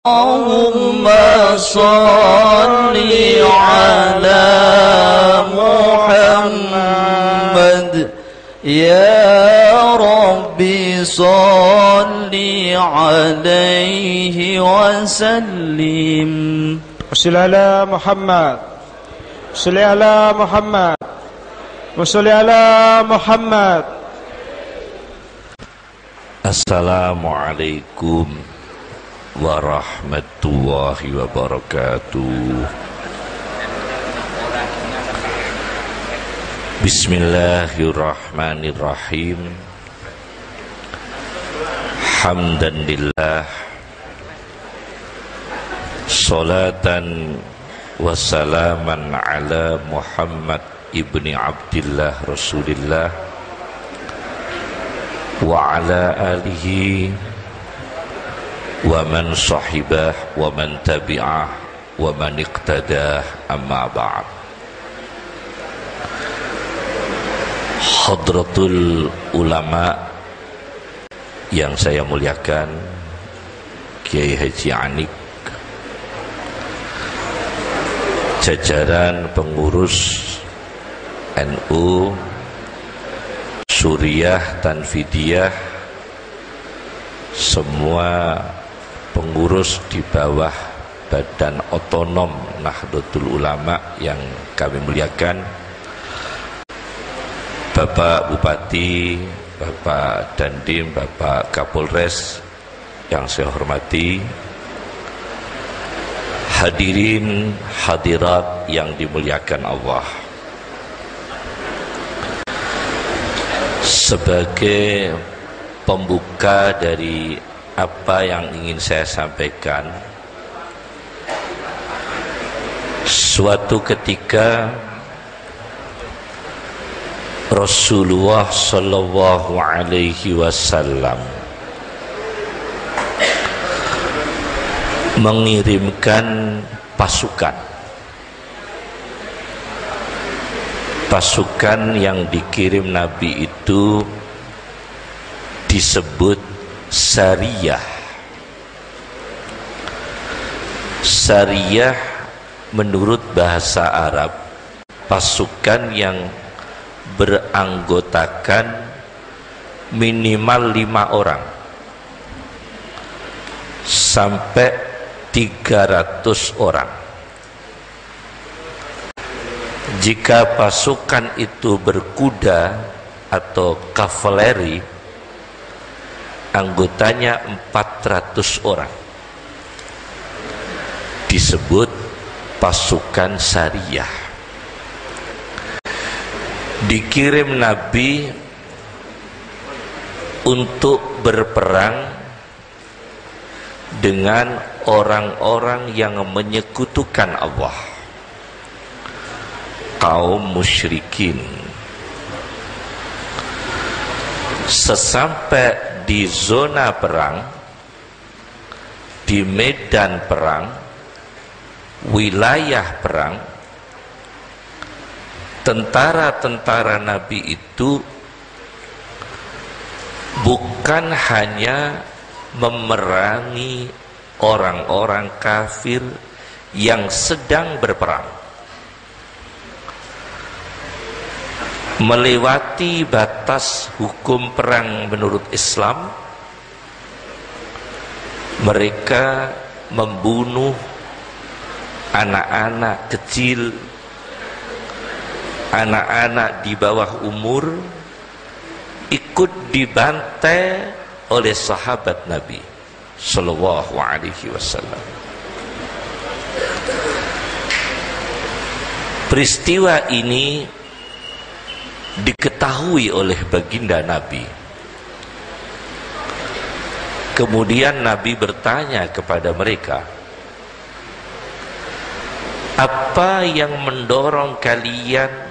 Allahumma salli ala Muhammad ya Rabbi salli alaihi wa sallim. Salli ala Muhammad, salli ala Muhammad, salli ala Muhammad. Assalamualaikum warahmatullahi wabarakatuh. Bismillahirrahmanirrahim. Hamdan lillah, salatan wassalaman ala Muhammad ibni Abdillah Rasulillah wa ala alihi wa man sahibah wa man tabi'ah wa man iqtadah, amma ba'd. Hadratul ulama yang saya muliakan, Kiai Haji Anik, jajaran pengurus NU Suriah Tanfidiyah, semua pengurus di bawah Badan Otonom Nahdlatul Ulama yang kami muliakan, Bapak Bupati, Bapak Dandim, Bapak Kapolres yang saya hormati, hadirin hadirat yang dimuliakan Allah. Sebagai pembuka dari apa yang ingin saya sampaikan, suatu ketika Rasulullah sallallahu alaihi wasallam mengirimkan pasukan yang dikirim Nabi itu disebut Sariyah. Sariyah menurut bahasa Arab pasukan yang beranggotakan minimal 5 orang sampai 300 orang. Jika pasukan itu berkuda atau kavaleri, anggotanya 400 orang, disebut pasukan Sariyah. Dikirim Nabi untuk berperang dengan orang-orang yang menyekutukan Allah, kaum musyrikin. Sesampai di zona perang, di medan perang, wilayah perang, tentara-tentara Nabi itu bukan hanya memerangi orang-orang kafir yang sedang berperang, melewati batas hukum perang menurut Islam. Mereka membunuh anak-anak kecil, anak-anak di bawah umur, ikut dibantai oleh sahabat Nabi sallallahu alaihi wasallam. Peristiwa ini diketahui oleh baginda Nabi. Kemudian Nabi bertanya kepada mereka, apa yang mendorong kalian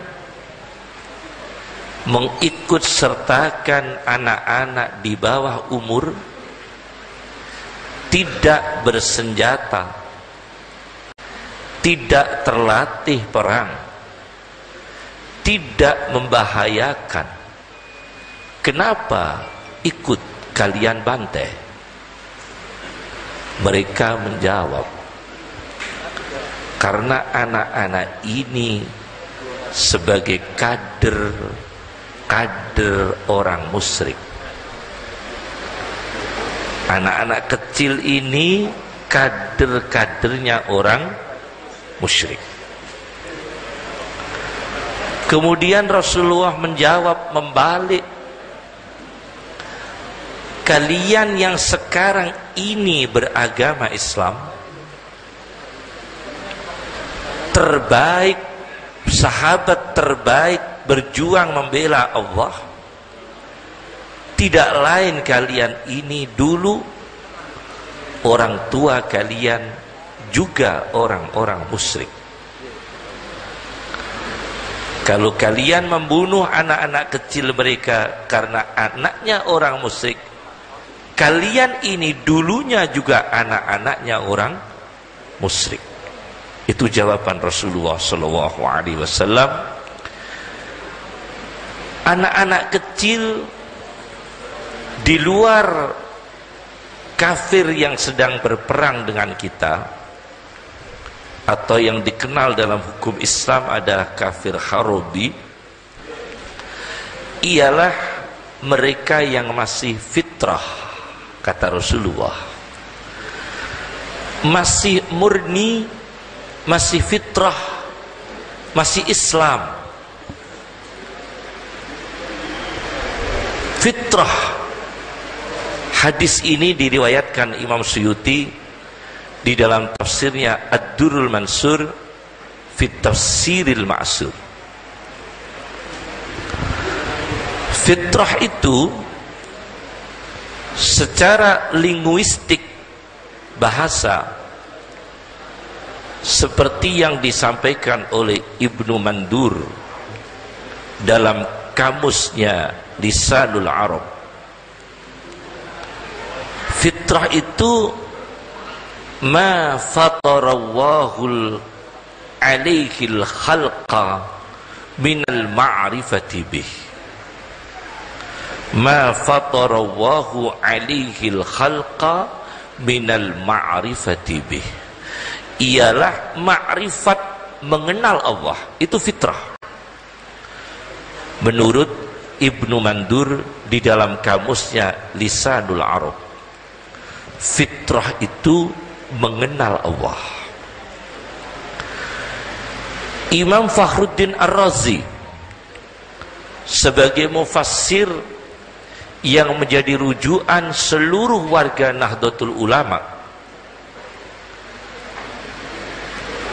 mengikut sertakan anak-anak di bawah umur, tidak bersenjata, tidak terlatih perang, tidak membahayakan? Kenapa ikut kalian bantai? Mereka menjawab, karena anak-anak ini sebagai kader orang musyrik. Anak-anak kecil ini kadernya orang musyrik. Kemudian Rasulullah menjawab membalik, kalian yang sekarang ini beragama Islam, terbaik, sahabat terbaik berjuang membela Allah, tidak lain kalian ini dulu orang tua kalian juga orang-orang musyrik. Kalau kalian membunuh anak-anak kecil mereka karena anaknya orang musyrik, kalian ini dulunya juga anak-anaknya orang musyrik. Itu jawaban Rasulullah SAW. Anak-anak kecil di luar kafir yang sedang berperang dengan kita, atau yang dikenal dalam hukum Islam adalah kafir harbi, ialah mereka yang masih fitrah, kata Rasulullah, masih murni, masih fitrah, masih Islam. Fitrah. Hadis ini diriwayatkan Imam Suyuti di dalam tafsirnya Ad-Durrul Mansur fi Tafsiril Ma'sur. Fitrah itu secara linguistik bahasa seperti yang disampaikan oleh Ibnu Mandur dalam kamusnya Lisanul Arab. Fitrah itu ma fatarallahu alaihil khalqa minal ma'rifati bih. Ma fatarallahu alaihil khalqa minal ma'rifati bih. Ialah ma'rifat, mengenal Allah, itu fitrah. Menurut Ibnu Mandur di dalam kamusnya Lisanul Arab, fitrah itu mengenal Allah. Imam Fakhruddin Ar-Razi sebagai mufassir yang menjadi rujukan seluruh warga Nahdlatul Ulama,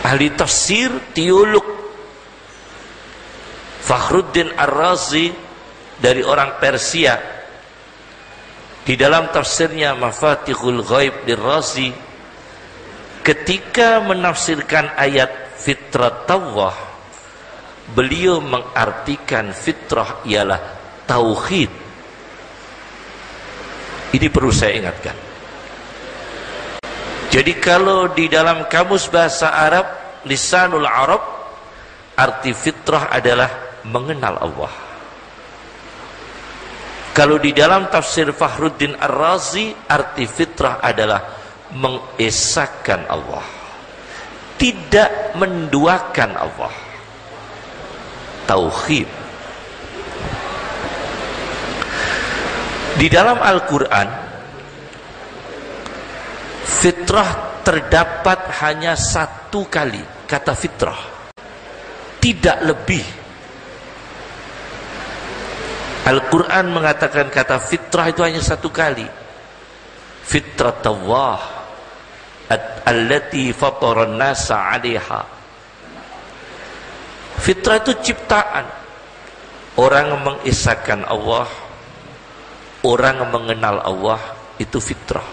ahli tafsir, teolog, Fakhruddin Ar-Razi dari orang Persia, di dalam tafsirnya Mafatihul Ghaib Dir-Razi, ketika menafsirkan ayat fitrat Allah, beliau mengartikan fitrah ialah tauhid. Ini perlu saya ingatkan. Jadi kalau di dalam kamus bahasa Arab Lisanul Arab, arti fitrah adalah mengenal Allah. Kalau di dalam tafsir Fakhruddin Ar-Razi, arti fitrah adalah mengesahkan Allah, tidak menduakan Allah. Tauhid. Di dalam Al-Quran, fitrah terdapat hanya satu kali, kata fitrah, tidak lebih. Al-Quran mengatakan kata fitrah itu hanya satu kali. Fitrat Allah allati fataran nasa 'alaiha. Fitrah itu ciptaan. Orang mengesahkan Allah, orang mengenal Allah, itu fitrah.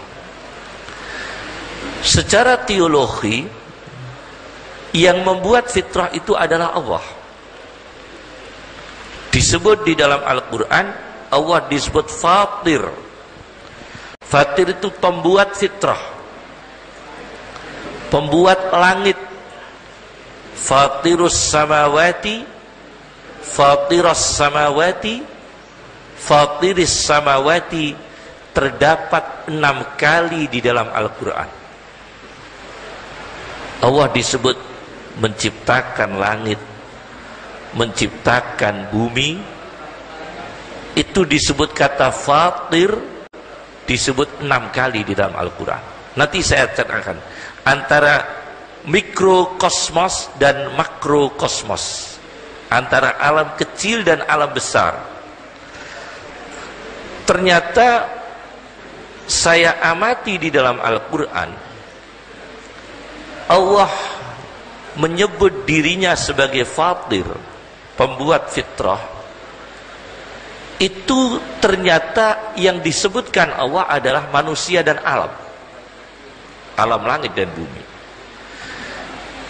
Secara teologi, yang membuat fitrah itu adalah Allah. Disebut di dalam Al-Quran, Allah disebut Fatir. Fatir itu pembuat fitrah, pembuat langit. Fatirus samawati, Fatiras samawati, Fatiris samawati, terdapat 6 kali di dalam Al-Quran. Allah disebut menciptakan langit, menciptakan bumi, itu disebut kata fatir, disebut 6 kali di dalam Al-Quran. Nanti saya ceritakan antara mikrokosmos dan makrokosmos, antara alam kecil dan alam besar. Ternyata saya amati di dalam Al-Quran, Allah menyebut dirinya sebagai fatir, pembuat fitrah. Itu ternyata yang disebutkan Allah adalah manusia dan alam, alam langit dan bumi.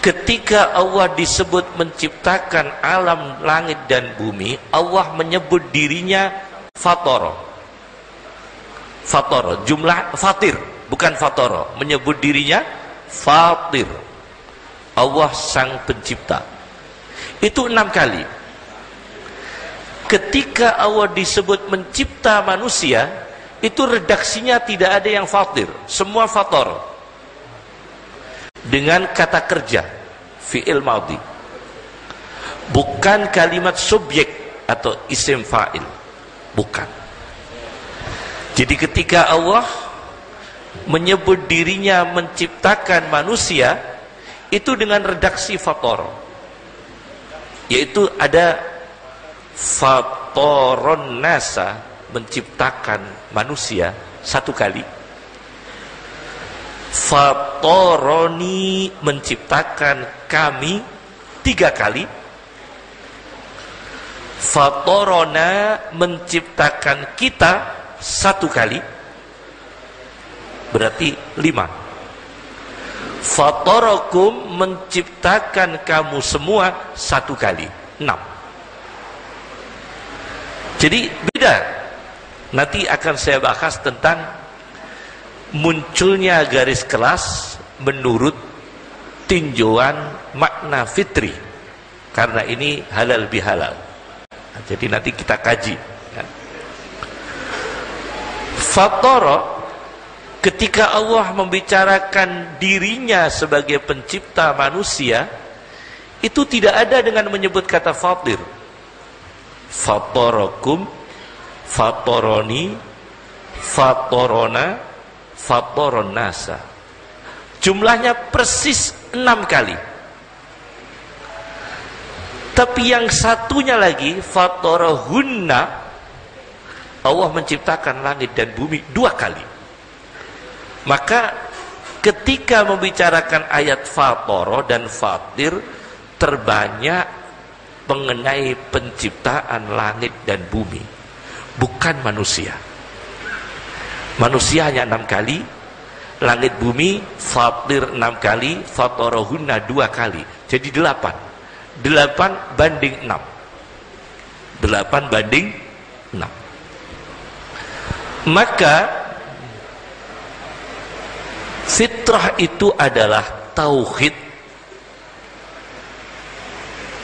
Ketika Allah disebut menciptakan alam langit dan bumi, Allah menyebut dirinya fatoro. Fatoro, jumlah fatir, bukan fatoro, menyebut dirinya fatir. Allah sang pencipta. Itu 6 kali. Ketika Allah disebut mencipta manusia, itu redaksinya tidak ada yang fatir, semua fator. Dengan kata kerja, fi'il madhi, bukan kalimat subjek atau isim fa'il, bukan. Jadi ketika Allah menyebut dirinya menciptakan manusia, itu dengan redaksi fator, yaitu ada fatoron nasa, menciptakan manusia 1 kali, fatoroni, menciptakan kami 3 kali, fatorona, menciptakan kita 1 kali, berarti 5. Fatorokum, menciptakan kamu semua 1 kali, 6. Jadi beda. Nanti akan saya bahas tentang munculnya garis kelas menurut tinjauan makna fitri, karena ini halal bihalal. Nah, jadi nanti kita kaji. Fatoro, ketika Allah membicarakan dirinya sebagai pencipta manusia, itu tidak ada dengan menyebut kata fatir. Fatorokum, fatoroni, fatorona, fatoron nasa. Jumlahnya persis 6 kali. Tapi yang satunya lagi, fatorohunna, Allah menciptakan langit dan bumi 2 kali. Maka ketika membicarakan ayat fatoro dan fatir, terbanyak mengenai penciptaan langit dan bumi, bukan manusia. Manusia hanya 6 kali, langit bumi fatir 6 kali, fatorohunna 2 kali, jadi 8. 8 banding 6. 8 banding 6. Maka fitrah itu adalah tauhid,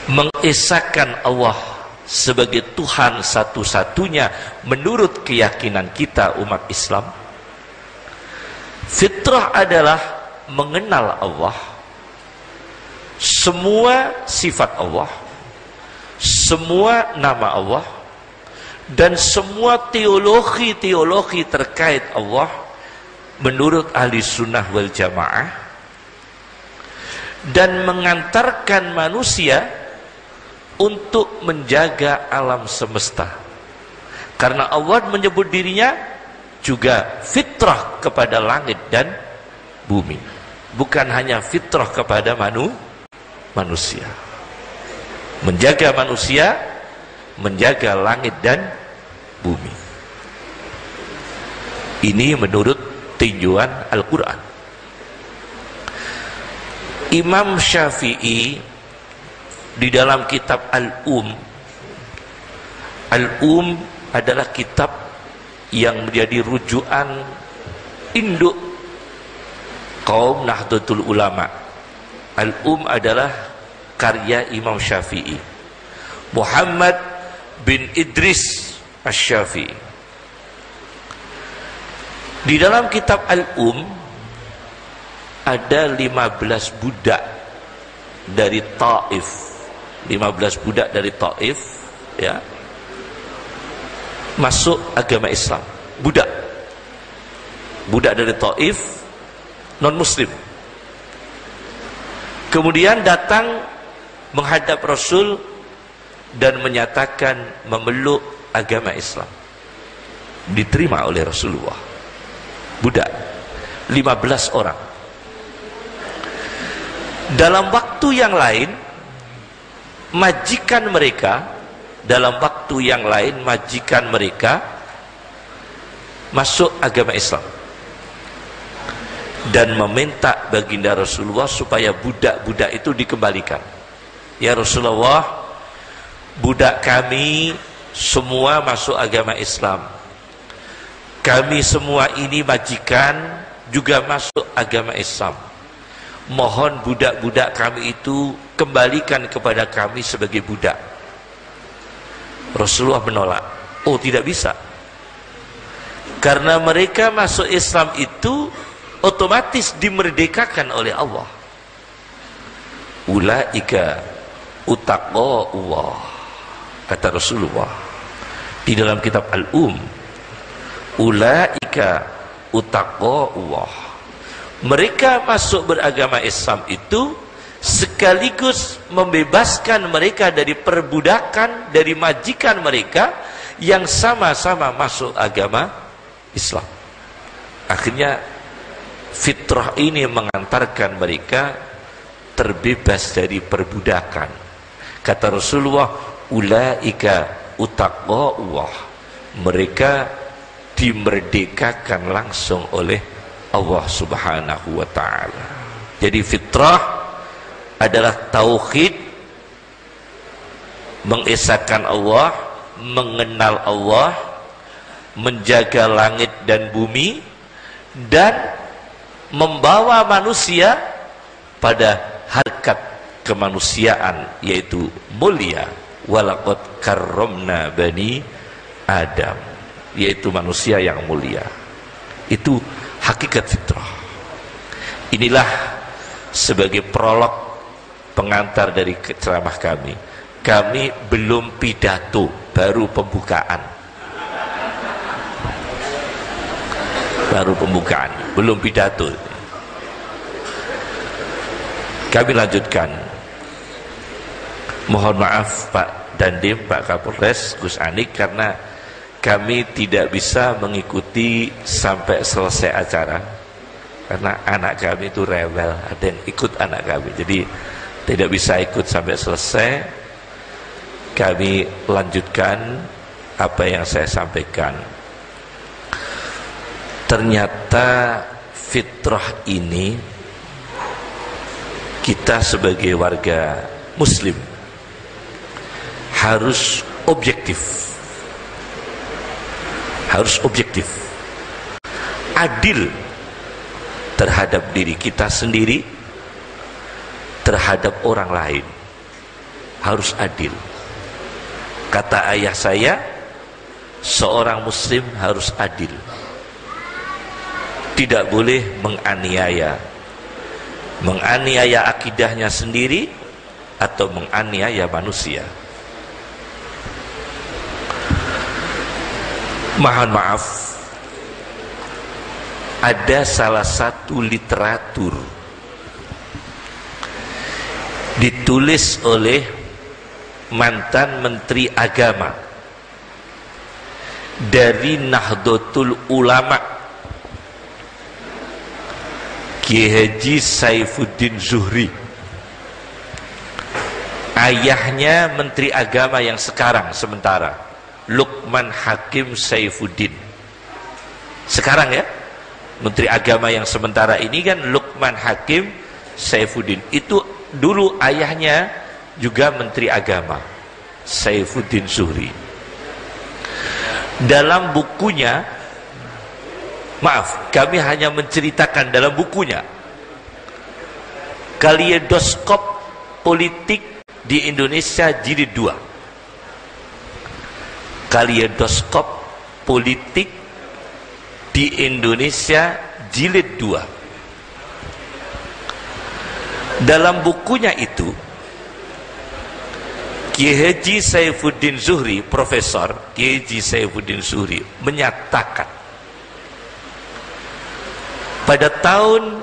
mengesahkan Allah sebagai Tuhan satu-satunya menurut keyakinan kita umat Islam. Fitrah adalah mengenal Allah, semua sifat Allah, semua nama Allah, dan semua teologi-teologi terkait Allah menurut ahli sunnah wal jamaah, dan mengantarkan manusia untuk menjaga alam semesta, karena Allah menyebut dirinya juga fitrah kepada langit dan bumi, bukan hanya fitrah kepada manusia. Menjaga manusia, menjaga langit dan bumi. Ini menurut tinjauan Al-Quran. Imam Syafi'i di dalam kitab Al-Um adalah kitab yang menjadi rujukan induk kaum Nahdlatul Ulama. Al-Um adalah karya Imam Syafi'i, Muhammad bin Idris Asy-Syafi'i. Di dalam kitab Al-Um ada 15 budak dari Taif. 15 budak dari Taif, ya, masuk agama Islam. Budak dari Taif, non muslim. Kemudian datang menghadap Rasul dan menyatakan memeluk agama Islam. Diterima oleh Rasulullah. Budak 15 orang. Dalam waktu yang lain majikan mereka masuk agama Islam dan meminta baginda Rasulullah supaya budak-budak itu dikembalikan. Ya Rasulullah, budak kami semua masuk agama Islam. Kami semua ini majikan juga masuk agama Islam. Mohon budak-budak kami itu kembalikan kepada kami sebagai budak. Rasulullah menolak. Oh, tidak bisa. Karena mereka masuk Islam itu otomatis dimerdekakan oleh Allah. Ulaika utaqa'ullah, kata Rasulullah di dalam kitab Ulaika utaqa'ullah. Mereka masuk beragama Islam itu sekaligus membebaskan mereka dari perbudakan dari majikan mereka yang sama-sama masuk agama Islam. Akhirnya fitrah ini mengantarkan mereka terbebas dari perbudakan. Kata Rasulullah, ulaika utaqa'ullah. Mereka dimerdekakan langsung oleh Allah Subhanahu wa ta'ala. Jadi fitrah adalah tauhid, mengesahkan Allah, mengenal Allah, menjaga langit dan bumi, dan membawa manusia pada harkat kemanusiaan, yaitu mulia. Walaqad karramna bani Adam, yaitu manusia yang mulia. Itu hakikat fitrah. Inilah sebagai prolog pengantar dari ceramah kami. Kami belum pidato, baru pembukaan. Belum pidato. Kami lanjutkan. Mohon maaf Pak Dandim, Pak Kapolres, Gus Anik, karena kami tidak bisa mengikuti sampai selesai acara karena anak kami itu rewel, ada yang ikut anak kami, jadi tidak bisa ikut sampai selesai. Kami lanjutkan apa yang saya sampaikan. Ternyata fitrah ini kita sebagai warga muslim harus objektif, adil terhadap diri kita sendiri, terhadap orang lain. Harus adil. Kata ayah saya, seorang muslim harus adil. Tidak boleh menganiaya akidahnya sendiri atau menganiaya manusia. Mohon maaf, ada salah satu literatur ditulis oleh mantan Menteri Agama dari Nahdlatul Ulama, Kiai Haji Saifuddin Zuhri. Ayahnya Menteri Agama yang sekarang sementara, Luqman Hakim Saifuddin. Sekarang ya, Menteri Agama yang sementara ini kan Luqman Hakim Saifuddin. Itu dulu ayahnya juga Menteri Agama, Saifuddin Zuhri. Dalam bukunya, maaf, kami hanya menceritakan dalam bukunya, Kaleidoskop Politik di Indonesia Jilid 2. Kaleidoskop Politik di Indonesia Jilid 2. Dalam bukunya itu, Kiai Haji Saifuddin Zuhri, Profesor Kiai Haji Saifuddin Zuhri menyatakan pada tahun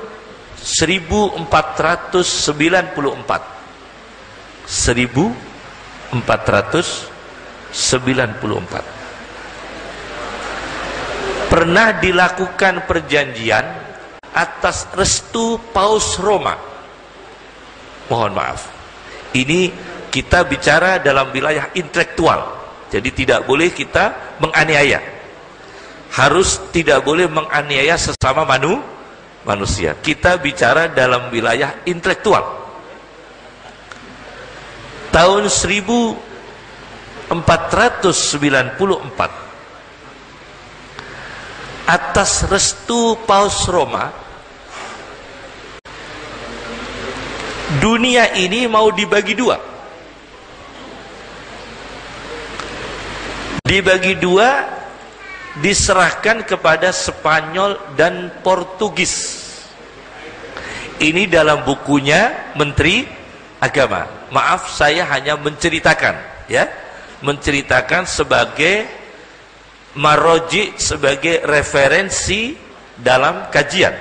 1494 pernah dilakukan perjanjian atas restu Paus Roma. Mohon maaf, ini kita bicara dalam wilayah intelektual, jadi tidak boleh kita menganiaya, harus tidak boleh menganiaya sesama manusia. Kita bicara dalam wilayah intelektual. Tahun 1494 atas restu Paus Roma, dunia ini mau dibagi dua. Dibagi dua, diserahkan kepada Spanyol dan Portugis. Ini dalam bukunya Menteri Agama. Maaf, saya hanya menceritakan, ya, menceritakan sebagai maroji, sebagai referensi dalam kajian.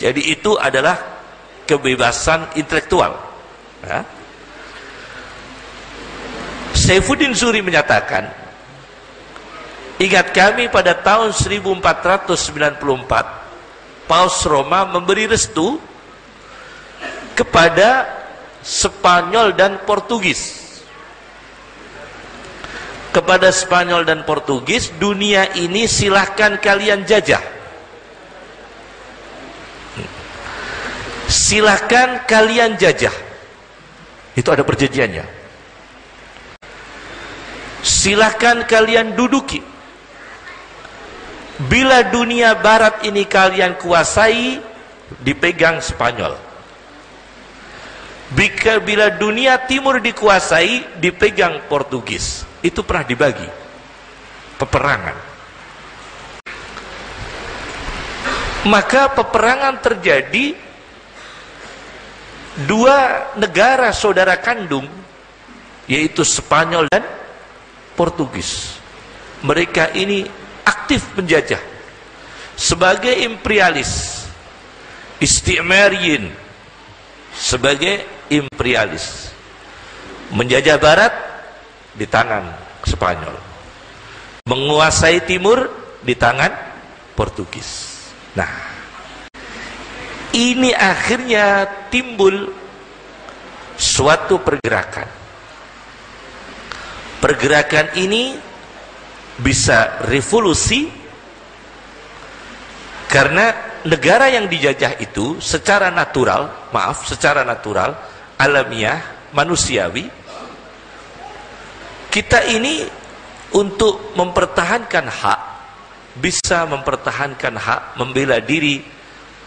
Jadi itu adalah kebebasan intelektual, ya. Saifuddin Zuhri menyatakan, ingat kami pada tahun 1494 Paus Roma memberi restu kepada Spanyol dan Portugis. Kepada Spanyol dan Portugis, dunia ini silahkan kalian jajah, silahkan kalian jajah. Itu ada perjanjiannya. Silahkan kalian duduki. Bila dunia barat ini kalian kuasai, dipegang Spanyol. Bila dunia timur dikuasai, dipegang Portugis. Itu pernah dibagi, peperangan. Maka peperangan terjadi, dua negara saudara kandung, yaitu Spanyol dan Portugis. Mereka ini aktif menjajah sebagai imperialis, istimariyin, sebagai imperialis, menjajah barat di tangan Spanyol, menguasai timur di tangan Portugis. Nah, ini akhirnya timbul suatu pergerakan. Pergerakan ini bisa revolusi karena negara yang dijajah itu secara natural, secara natural, alamiah, manusiawi, kita ini untuk mempertahankan hak, bisa mempertahankan hak, membela diri,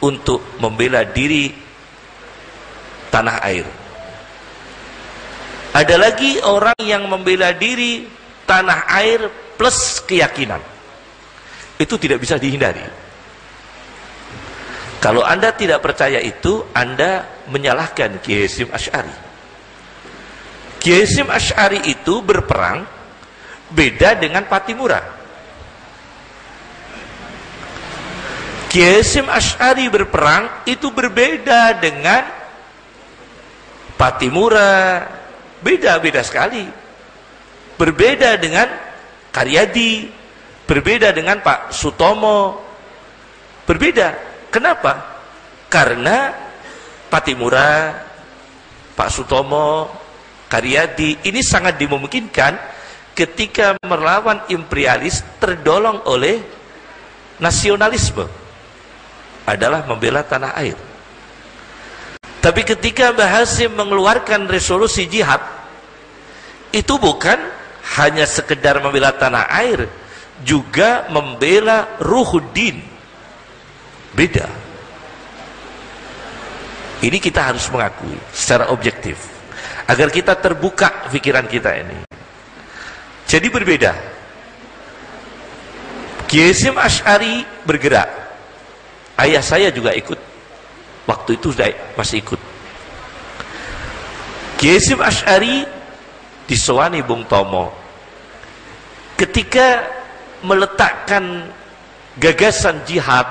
untuk membela diri tanah air. Ada lagi orang yang membela diri tanah air plus keyakinan. Itu tidak bisa dihindari. Kalau Anda tidak percaya itu, Anda menyalahkan Kiai Hasyim Asy'ari. Kiai Hasyim Asy'ari itu berperang beda dengan Patimura. Kiai Hasyim Asy'ari berperang itu berbeda dengan Patimura, beda-beda sekali. Berbeda dengan Karyadi, berbeda dengan Pak Sutomo, berbeda. Kenapa? Karena Patimura, Pak Sutomo, Karyadi ini sangat dimungkinkan ketika melawan imperialis terdolong oleh nasionalisme, adalah membela tanah air. Tapi ketika Mbah Hasyim mengeluarkan resolusi jihad, itu bukan hanya sekedar membela tanah air, juga membela ruhuddin. Beda. Ini kita harus mengakui secara objektif, agar kita terbuka pikiran kita ini. Jadi berbeda. Kiai Hasyim Asy'ari bergerak. Ayah saya juga ikut. Waktu itu masih ikut. Kiai Hasyim Asy'ari disowani Bung Tomo ketika meletakkan gagasan jihad,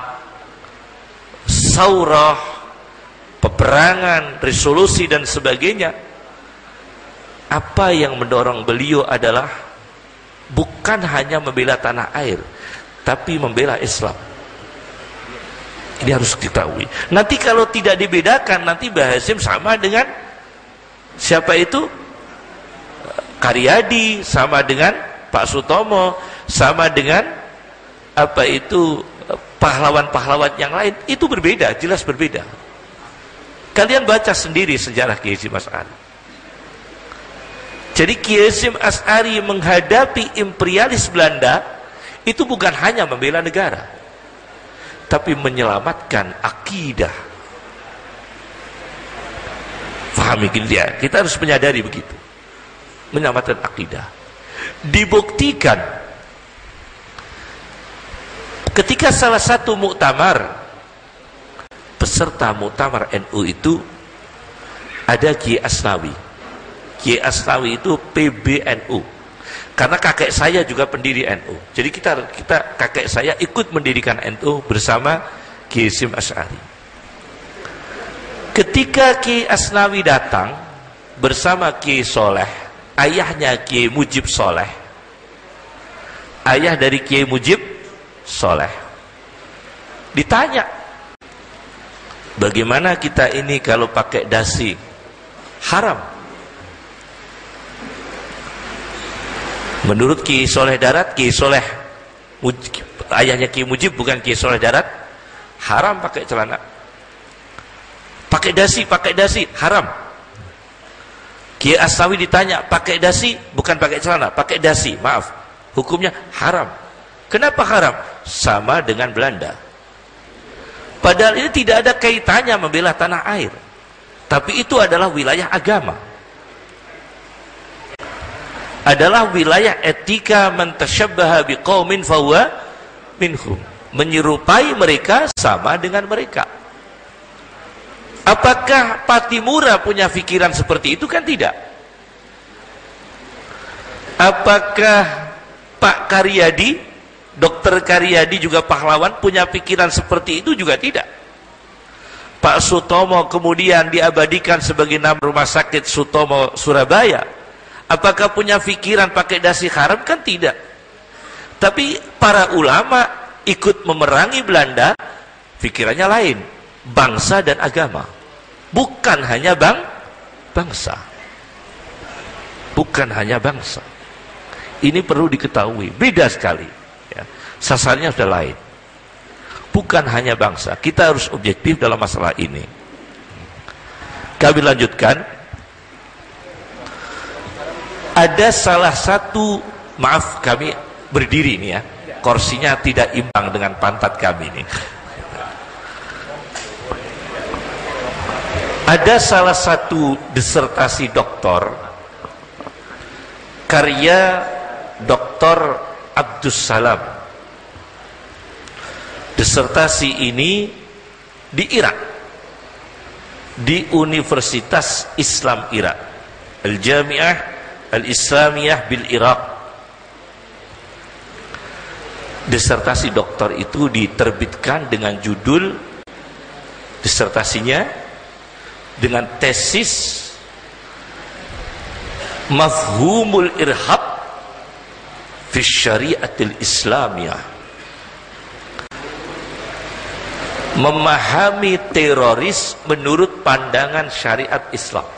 saurah, peperangan, resolusi dan sebagainya. Apa yang mendorong beliau adalah bukan hanya membela tanah air, tapi membela Islam. Ini harus diketahui. Nanti kalau tidak dibedakan, nanti Mbah Hasyim sama dengan siapa itu? Karyadi, sama dengan Pak Sutomo, sama dengan apa itu pahlawan-pahlawan yang lain. Itu berbeda, jelas berbeda. Kalian baca sendiri sejarah Kiai Hasyim Asy'ari. Jadi Kiai Hasyim Asy'ari menghadapi imperialis Belanda itu bukan hanya membela negara, tapi menyelamatkan akidah. Pahami dia, kita harus menyadari begitu. Menyelamatkan akidah. Dibuktikan ketika salah satu muktamar, peserta muktamar NU itu ada Kiai Asnawi. Kiai Asnawi itu PBNU. Karena kakek saya juga pendiri NU. Jadi kita kakek saya ikut mendirikan NU bersama Kiai Hasyim Asy'ari. Ketika Kiai Asnawi datang bersama Kiai Soleh, ayahnya Kiai Mujib Soleh, ayah dari Kiai Mujib Soleh, ditanya, bagaimana kita ini kalau pakai dasi? Haram. Menurut Kiai Soleh Darat, Kiai Soleh ayahnya Kiai Mujib, bukan Kiai Soleh Darat, haram pakai celana. Pakai dasi haram. Kiai Asnawi ditanya, pakai dasi, bukan pakai celana, pakai dasi, maaf, hukumnya haram. Kenapa haram? Sama dengan Belanda. Padahal ini tidak ada kaitannya membela tanah air, tapi itu adalah wilayah agama, adalah wilayah etika. Man tasyabbaha biqaumin fahuwa minhum. Menyerupai mereka, sama dengan mereka. Apakah Patimura punya pikiran seperti itu? Kan tidak. Apakah Pak Karyadi, Dokter Karyadi juga pahlawan, punya pikiran seperti itu? Juga tidak. Pak Sutomo kemudian diabadikan sebagai nama rumah sakit Sutomo Surabaya. Apakah punya pikiran pakai dasi haram? Kan tidak. Tapi para ulama ikut memerangi Belanda, pikirannya lain, bangsa dan agama, bukan hanya bangsa, bukan hanya bangsa. Ini perlu diketahui, beda sekali ya. Sasarannya sudah lain, bukan hanya bangsa. Kita harus objektif dalam masalah ini. Kami lanjutkan. Ada salah satu, maaf kami berdiri ini ya, kursinya tidak imbang dengan pantat kami ini. Ada salah satu disertasi doktor karya Dr. Abdus Salam. Disertasi ini di Irak, di Universitas Islam Irak, Al-Jami'ah Al-Islamiyah bil Irak. Disertasi doktor itu diterbitkan dengan judul disertasinya dengan tesis Mafhumul Irhab fi Syariatil Islamiyah. Memahami teroris menurut pandangan syariat Islam.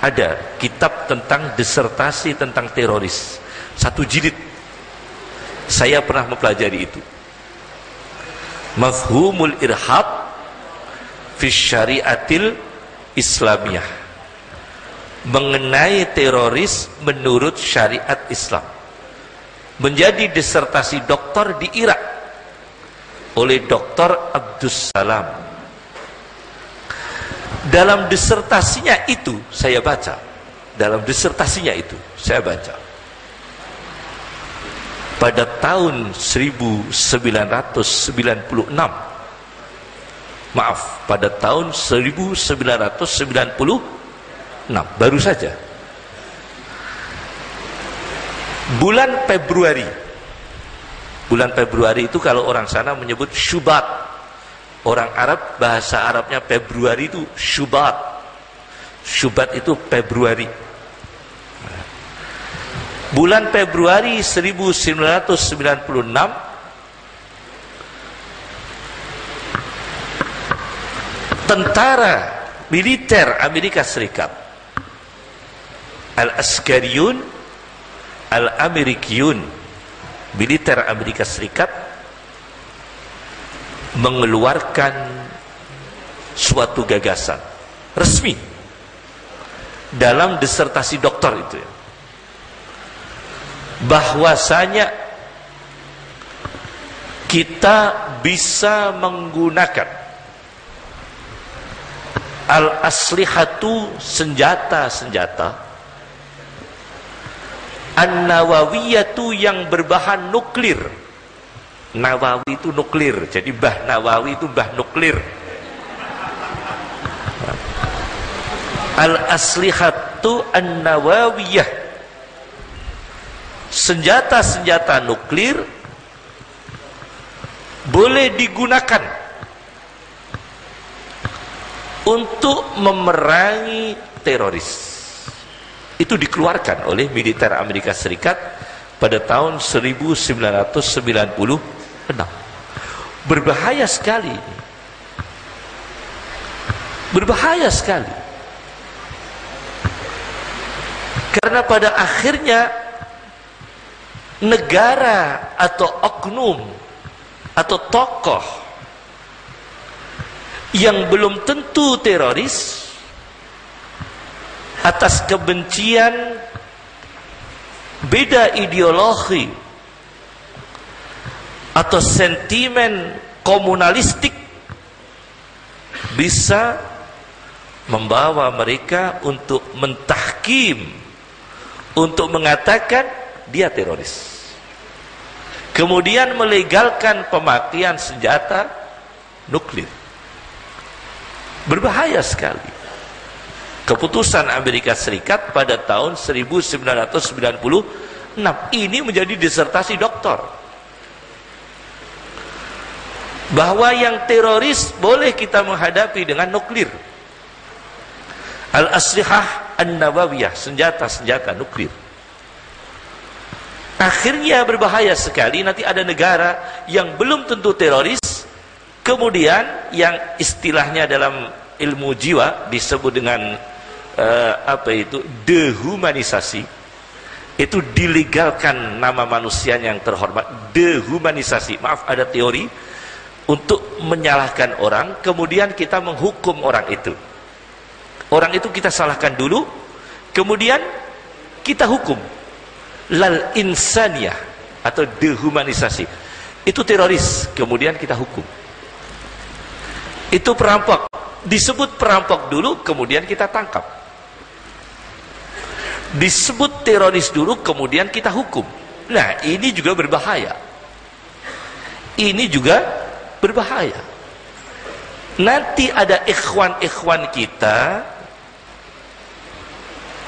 Ada kitab tentang disertasi tentang teroris, 1 jilid. Saya pernah mempelajari itu. Mafhumul Irhab fi Syariatil Islamiyah. Mengenai teroris menurut syariat Islam. Menjadi disertasi doktor di Irak oleh Dr. Abdus Salam. Dalam disertasinya itu saya baca, pada tahun 1996, pada tahun 1996 baru saja. Bulan Februari. Bulan Februari itu kalau orang sana menyebut Syubat. Orang Arab, bahasa Arabnya Februari itu Syubat. Syubat itu Februari. Bulan Februari 1996, tentara militer Amerika Serikat, Al-Askariyun Al-Amerikiyun, militer Amerika Serikat, mengeluarkan suatu gagasan resmi dalam disertasi doktor itu ya, bahwasanya kita bisa menggunakan al-aslihatu, senjata-senjata, an-nawawiyatu, yang berbahan nuklir. Nawawi itu nuklir, jadi bah Nawawi itu bah nuklir. Al-aslihatu an-nawawiyah, senjata-senjata nuklir boleh digunakan untuk memerangi teroris. Itu dikeluarkan oleh militer Amerika Serikat pada tahun 1996. Berbahaya sekali. Berbahaya sekali. Karena pada akhirnya negara atau oknum atau tokoh yang belum tentu teroris, atas kebencian, beda ideologi atau sentimen komunalistik, bisa membawa mereka untuk mentahkim, untuk mengatakan dia teroris, kemudian melegalkan pemakaian senjata nuklir. Berbahaya sekali. Keputusan Amerika Serikat pada tahun 1996 ini menjadi disertasi doktor, bahwa yang teroris boleh kita menghadapi dengan nuklir. Al-aslihah an-nawawiyah, senjata-senjata nuklir. Akhirnya berbahaya sekali, nanti ada negara yang belum tentu teroris, kemudian yang istilahnya dalam ilmu jiwa disebut dengan dehumanisasi. Itu dilegalkan nama manusia yang terhormat, dehumanisasi. Maaf, ada teori untuk menyalahkan orang, kemudian kita menghukum orang itu. Orang itu kita salahkan dulu, kemudian kita hukum. Lal insaniyah atau dehumanisasi. Itu teroris, kemudian kita hukum. Itu perampok, disebut perampok dulu, kemudian kita tangkap. Disebut teroris dulu, kemudian kita hukum. Nah, ini juga berbahaya. Ini juga berbahaya. Nanti ada ikhwan-ikhwan kita,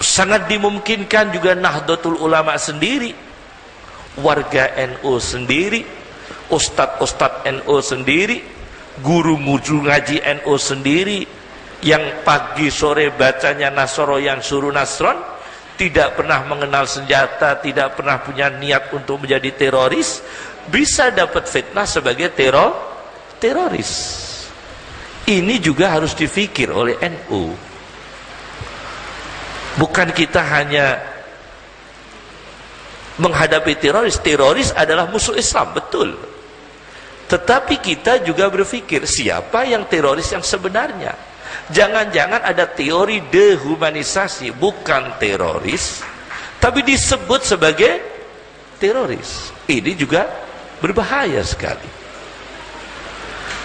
sangat dimungkinkan juga Nahdlatul Ulama sendiri, warga NU sendiri, ustadz-ustadz NU sendiri, guru-guru ngaji NU sendiri, yang pagi sore bacanya Nasoro yang suruh Nasron, tidak pernah mengenal senjata, tidak pernah punya niat untuk menjadi teroris, bisa dapat fitnah sebagai teroris. Ini juga harus difikir oleh NU. Bukan kita hanya menghadapi teroris. Teroris adalah musuh Islam, betul. Tetapi kita juga berpikir, siapa yang teroris yang sebenarnya? Jangan-jangan ada teori dehumanisasi, bukan teroris, tapi disebut sebagai teroris. Ini juga berbahaya sekali.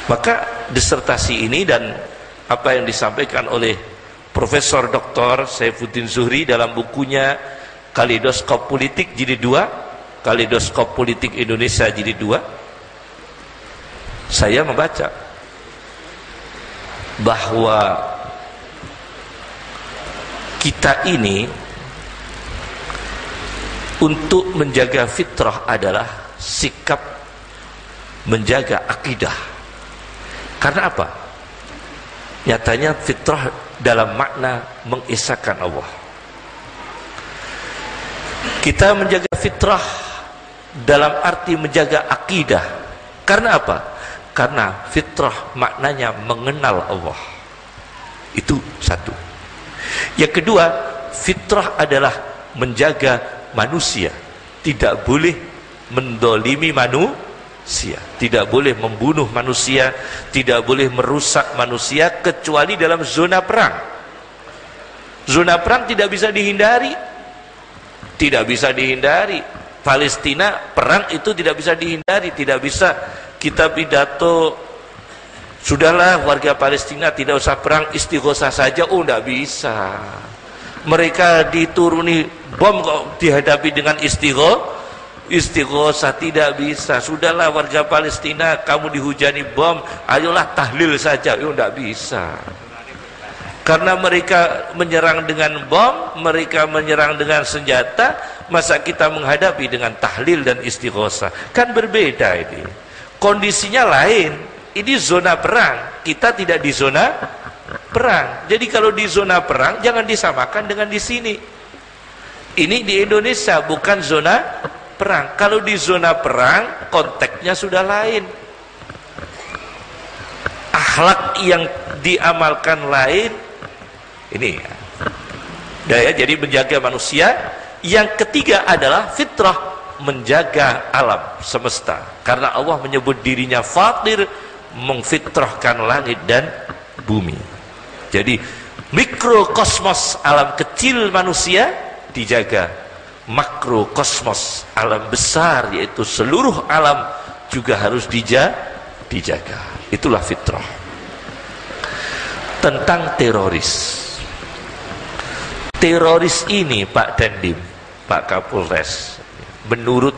Maka disertasi ini dan apa yang disampaikan oleh Profesor Dr. Saifuddin Zuhri dalam bukunya Kaleidoskop Politik Jilid 2, Kaleidoskop Politik Indonesia Jilid 2, saya membaca bahwa kita ini untuk menjaga fitrah adalah sikap menjaga akidah. Karena apa? Nyatanya fitrah dalam makna mengesahkan Allah. Kita menjaga fitrah dalam arti menjaga akidah. Karena apa? Karena fitrah maknanya mengenal Allah. Itu satu. Yang kedua, fitrah adalah menjaga manusia. Tidak boleh mendolimi manusia, tidak boleh membunuh manusia, tidak boleh merusak manusia kecuali dalam zona perang. Zona perang tidak bisa dihindari, tidak bisa dihindari. Palestina perang itu tidak bisa dihindari, tidak bisa kita pidato sudahlah warga Palestina tidak usah perang, istighosah saja. Oh, tidak bisa. Mereka dituruni bom kok dihadapi dengan istighosah, tidak bisa. Sudahlah warga Palestina kamu dihujani bom, ayolah tahlil saja. Oh, tidak bisa. Karena mereka menyerang dengan bom, mereka menyerang dengan senjata, masa kita menghadapi dengan tahlil dan istighosah? Kan berbeda ini. Kondisinya lain. Ini zona perang, kita tidak di zona perang. Jadi kalau di zona perang jangan disamakan dengan di sini. Ini di Indonesia bukan zona perang. Kalau di zona perang konteksnya sudah lain. Akhlak yang diamalkan lain. Ini ya, jadi menjaga manusia. Yang ketiga adalah fitrah, menjaga alam semesta. Karena Allah menyebut dirinya Fatir, memfitrahkan langit dan bumi. Jadi mikrokosmos alam kecil manusia dijaga, makrokosmos alam besar yaitu seluruh alam juga harus dijaga. Itulah fitrah. Tentang teroris. Teroris ini Pak Dandim, Pak Kapolres, menurut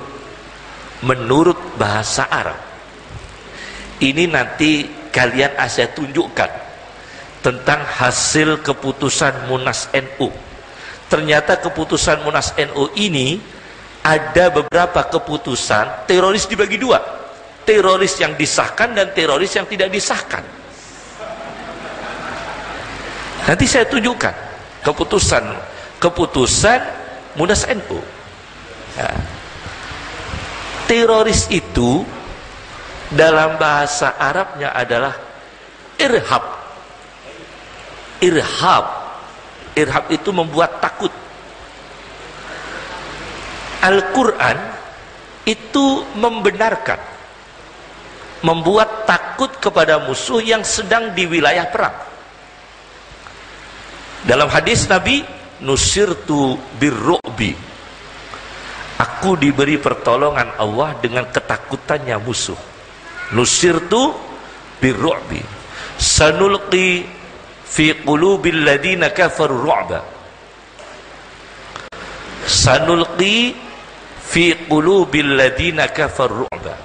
bahasa Arab, ini nanti kalian saya tunjukkan tentang hasil keputusan Munas NU. Ternyata keputusan Munas NU ini ada beberapa keputusan teroris dibagi dua, teroris yang disahkan dan teroris yang tidak disahkan. Nanti saya tunjukkan keputusan Munas NU. Ya. Teroris itu dalam bahasa Arabnya adalah irhab. Irhab itu membuat takut. Al-Quran itu membenarkan, membuat takut kepada musuh yang sedang di wilayah perang. Dalam hadis Nabi, nusirtu birru'bi, aku diberi pertolongan Allah dengan ketakutannya musuh. Nusirtu birru'bi, sanulqi fi qulubil ladina kafaru ru'ba, sanulqi fi qulubil ladina kafaru ru'ba.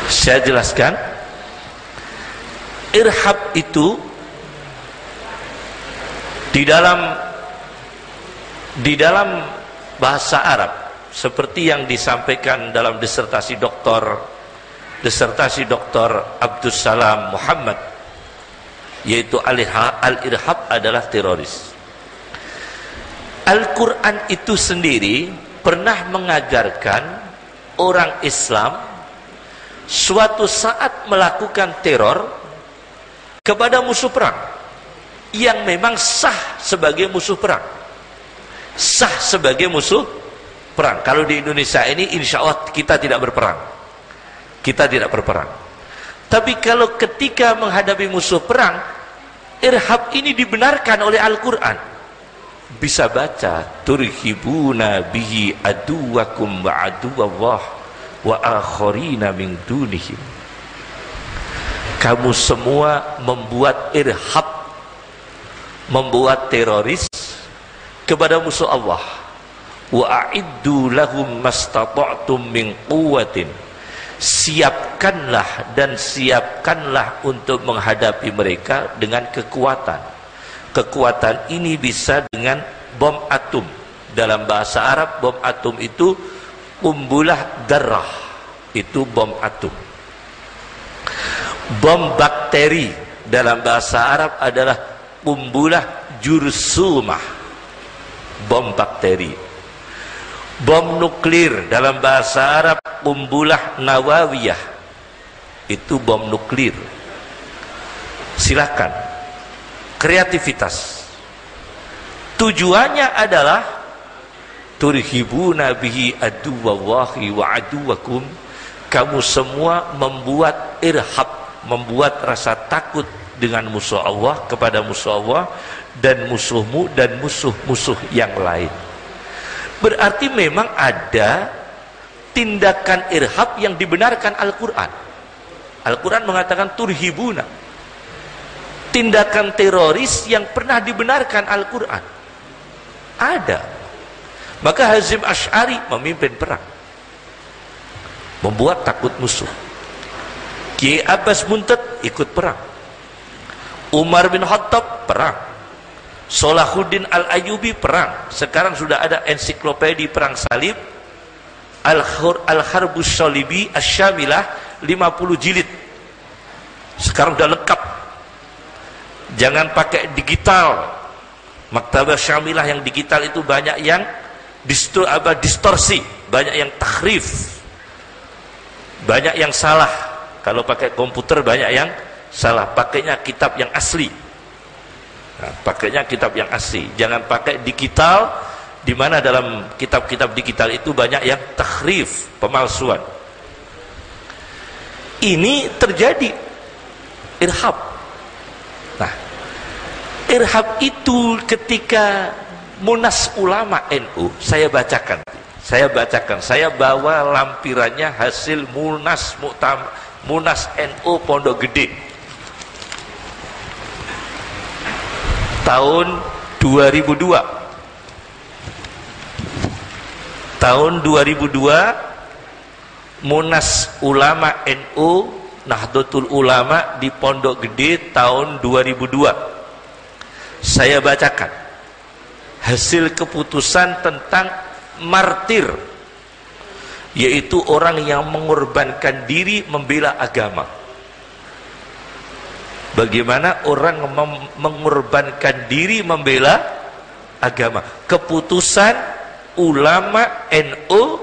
Saya jelaskan. Irhab itu di dalam bahasa Arab seperti yang disampaikan dalam disertasi Dr. Abdus Salam Muhammad, yaitu al-irhab adalah teroris. Al-Quran itu sendiri pernah mengajarkan orang Islam suatu saat melakukan teror kepada musuh perang yang memang sah sebagai musuh perang, sah sebagai musuh perang. Kalau di Indonesia ini insya Allah kita tidak berperang, tapi kalau ketika menghadapi musuh perang, irhab ini dibenarkan oleh Al-Quran. Bisa baca, turhibuna bihi aduwakum wa aduwallah wa akharina min dunihim. Kamu semua membuat irhab, membuat teroris kepada musuh Allah. Wa a'iddu lahum mastata'tum min quwwatin. siapkanlah dan siapkanlah untuk menghadapi mereka dengan kekuatan. Kekuatan ini bisa dengan bom atom. Dalam bahasa Arab, bom atom itu qumbulah darrah, itu bom atom. Bom bakteri dalam bahasa Arab adalah qumbulah jursumah, bom bakteri. Bom nuklir dalam bahasa Arab qumbulah nawawiyah, itu bom nuklir. Silakan, kreativitas. Tujuannya adalah turhibuna bihi aduwallahi wa aduwakum. Kamu semua membuat irhab, membuat rasa takut dengan musuh Allah, kepada musuh Allah dan musuhmu dan musuh-musuh yang lain. Berarti memang ada tindakan irhab yang dibenarkan Al-Quran. Al-Quran mengatakan turhibuna, tindakan teroris yang pernah dibenarkan Al-Quran ada. Maka Hazim Asy'ari memimpin perang, membuat takut musuh. Kiai Abbas Munted ikut perang, Umar bin Khattab perang, Salahuddin Al-Ayyubi perang. Sekarang sudah ada ensiklopedi perang salib, Al-Harbus Shalibi Asy-Syamilah 50 jilid. Sekarang sudah lengkap. Jangan pakai digital. Maktabah Syamilah yang digital itu banyak yang distorsi, banyak yang tahrif, banyak yang salah. Kalau pakai komputer banyak yang salah. Pakainya kitab yang asli. Nah, pakainya kitab yang asli. Jangan pakai digital, di mana dalam kitab-kitab digital itu banyak yang tahrif, pemalsuan. Ini terjadi irhab. Nah, irhab itu ketika Munas Ulama NU, saya bacakan, saya bawa lampirannya hasil Munas NU Pondok Gede tahun 2002. Tahun 2002 Munas Ulama NU Nahdlatul Ulama di Pondok Gede tahun 2002. Saya bacakan hasil keputusan tentang martir, yaitu orang yang mengorbankan diri membela agama. Bagaimana orang mengorbankan diri membela agama. Keputusan ulama NU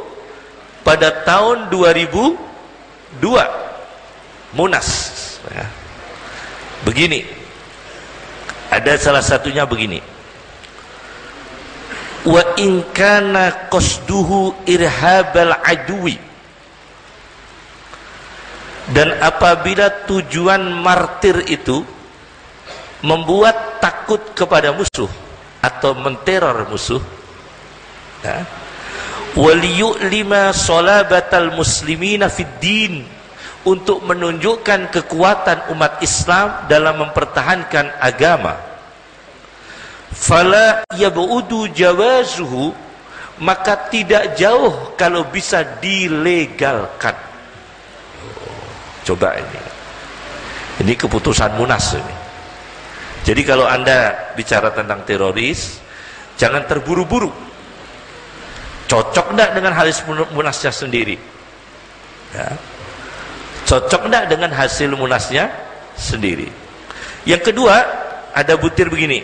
pada tahun 2002 Munas. Begini, ada salah satunya begini: wa in kana qasduhu irhabal adwi, dan apabila tujuan martir itu membuat takut kepada musuh atau menteror musuh, ya, waliyu'lima salabatal muslimina fid din, untuk menunjukkan kekuatan umat Islam dalam mempertahankan agama, fala yab'udu jawazuhu, maka tidak jauh kalau bisa dilegalkan. Coba ini keputusan Munas ini. Jadi kalau Anda bicara tentang teroris, jangan terburu-buru. Cocok enggak dengan hasil Munasnya sendiri? Ya. Cocok enggak dengan hasil Munasnya sendiri? Yang kedua, ada butir begini: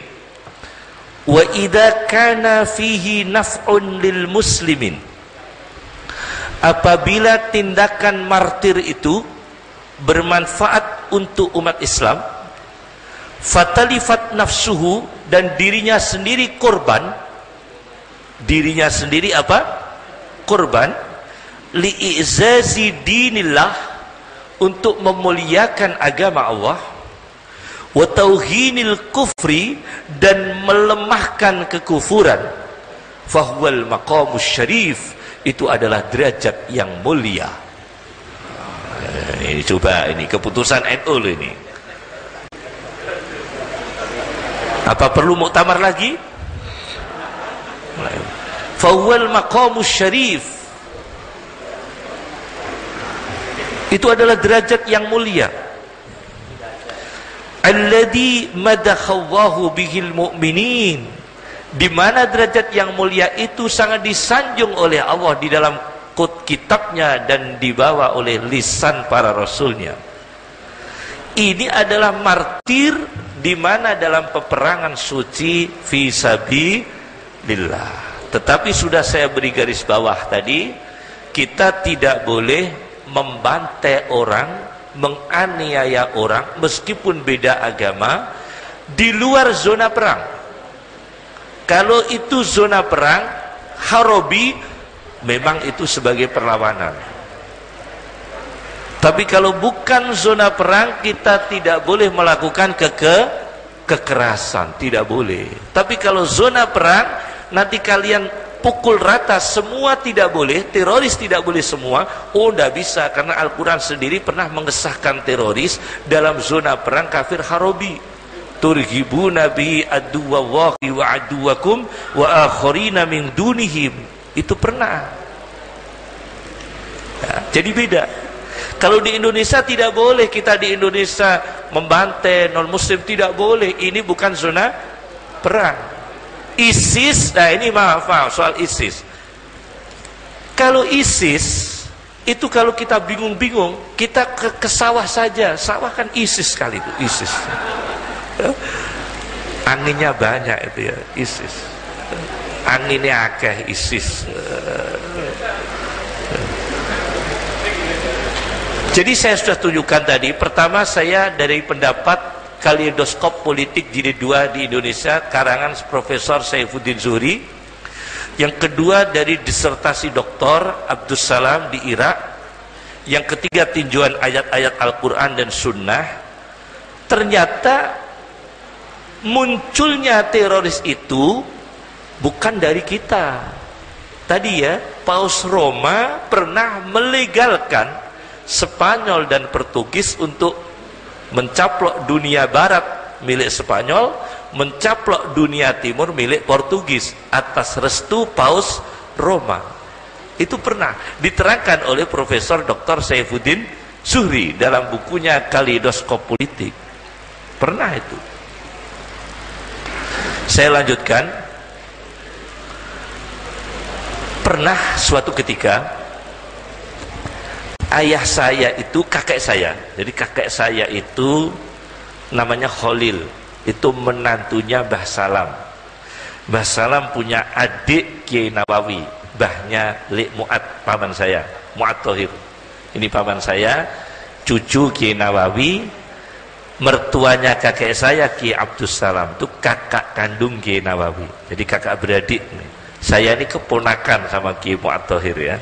wa idza kana fihi naf'un lil muslimin, apabila tindakan martir itu bermanfaat untuk umat Islam, fatalifat nafsuhu, dan dirinya sendiri korban. Dirinya sendiri apa? Korban. Li'izazi dinillah, untuk memuliakan agama Allah. Wa tauhinil kufri, dan melemahkan kekufuran. Fahuwal maqamus syarif, itu adalah derajat yang mulia. Ini coba, ini keputusan NU loh ini. Apa perlu muktamar lagi? Fawwal maqamus syarif. Itu adalah derajat yang mulia. Alladzi madakhallahu bihil mu'minin, di mana derajat yang mulia itu sangat disanjung oleh Allah di dalam kitabnya dan dibawa oleh lisan para rasulnya. Ini adalah martir di mana dalam peperangan suci fi sabilillah. Tetapi sudah saya beri garis bawah tadi, kita tidak boleh membantai orang, menganiaya orang meskipun beda agama di luar zona perang. Kalau itu zona perang harobi, memang itu sebagai perlawanan. Tapi kalau bukan zona perang, kita tidak boleh melakukan kekerasan, tidak boleh. Tapi kalau zona perang, nanti kalian pukul rata semua, tidak boleh. Teroris tidak boleh semua. Oh, tidak bisa, karena Al-Quran sendiri pernah mengesahkan teroris dalam zona perang kafir harobi. Turghibuna bihi aduwallahi wa aduwakum wa akharina min dunihim. Itu pernah ya, jadi beda. Kalau di Indonesia tidak boleh, kita di Indonesia membantai non muslim, tidak boleh. Ini bukan zona perang. ISIS, nah ini maaf soal ISIS. Kalau ISIS itu, kalau kita bingung-bingung, kita ke sawah saja. Sawah kan ISIS kali itu, ISIS. Anginnya banyak itu ya, ISIS. Anginnya akeh ISIS. Jadi saya sudah tunjukkan tadi, pertama saya dari pendapat Kaleidoskop Politik Jilid 2 di Indonesia karangan Profesor Saifuddin Zuhri. Yang kedua dari disertasi Dr. Abdus Salam di Irak. Yang ketiga tinjauan ayat-ayat Al-Quran dan Sunnah. Ternyata munculnya teroris itu bukan dari kita. Tadi ya, Paus Roma pernah melegalkan Spanyol dan Portugis untuk mencaplok dunia barat milik Spanyol, mencaplok dunia timur milik Portugis atas restu Paus Roma. Itu pernah diterangkan oleh Profesor Dr. Saifuddin Zuhri dalam bukunya Kaleidoskop Politik. Pernah itu. Saya lanjutkan. Pernah suatu ketika ayah saya itu kakek saya. Jadi kakek saya itu namanya Khalil. Itu menantunya Mbah Salam. Mbah Salam punya adik Kiai Nawawi, mbahnya Lek Mu'ad, paman saya, Mu'ad Thohir. Ini paman saya, cucu Kiai Nawawi. Mertuanya kakek saya Kiai Abdus Salam, itu kakak kandung Kiai Nawawi. Jadi kakak beradik. Saya ini keponakan sama Kiai Mu'ad Thohir ya.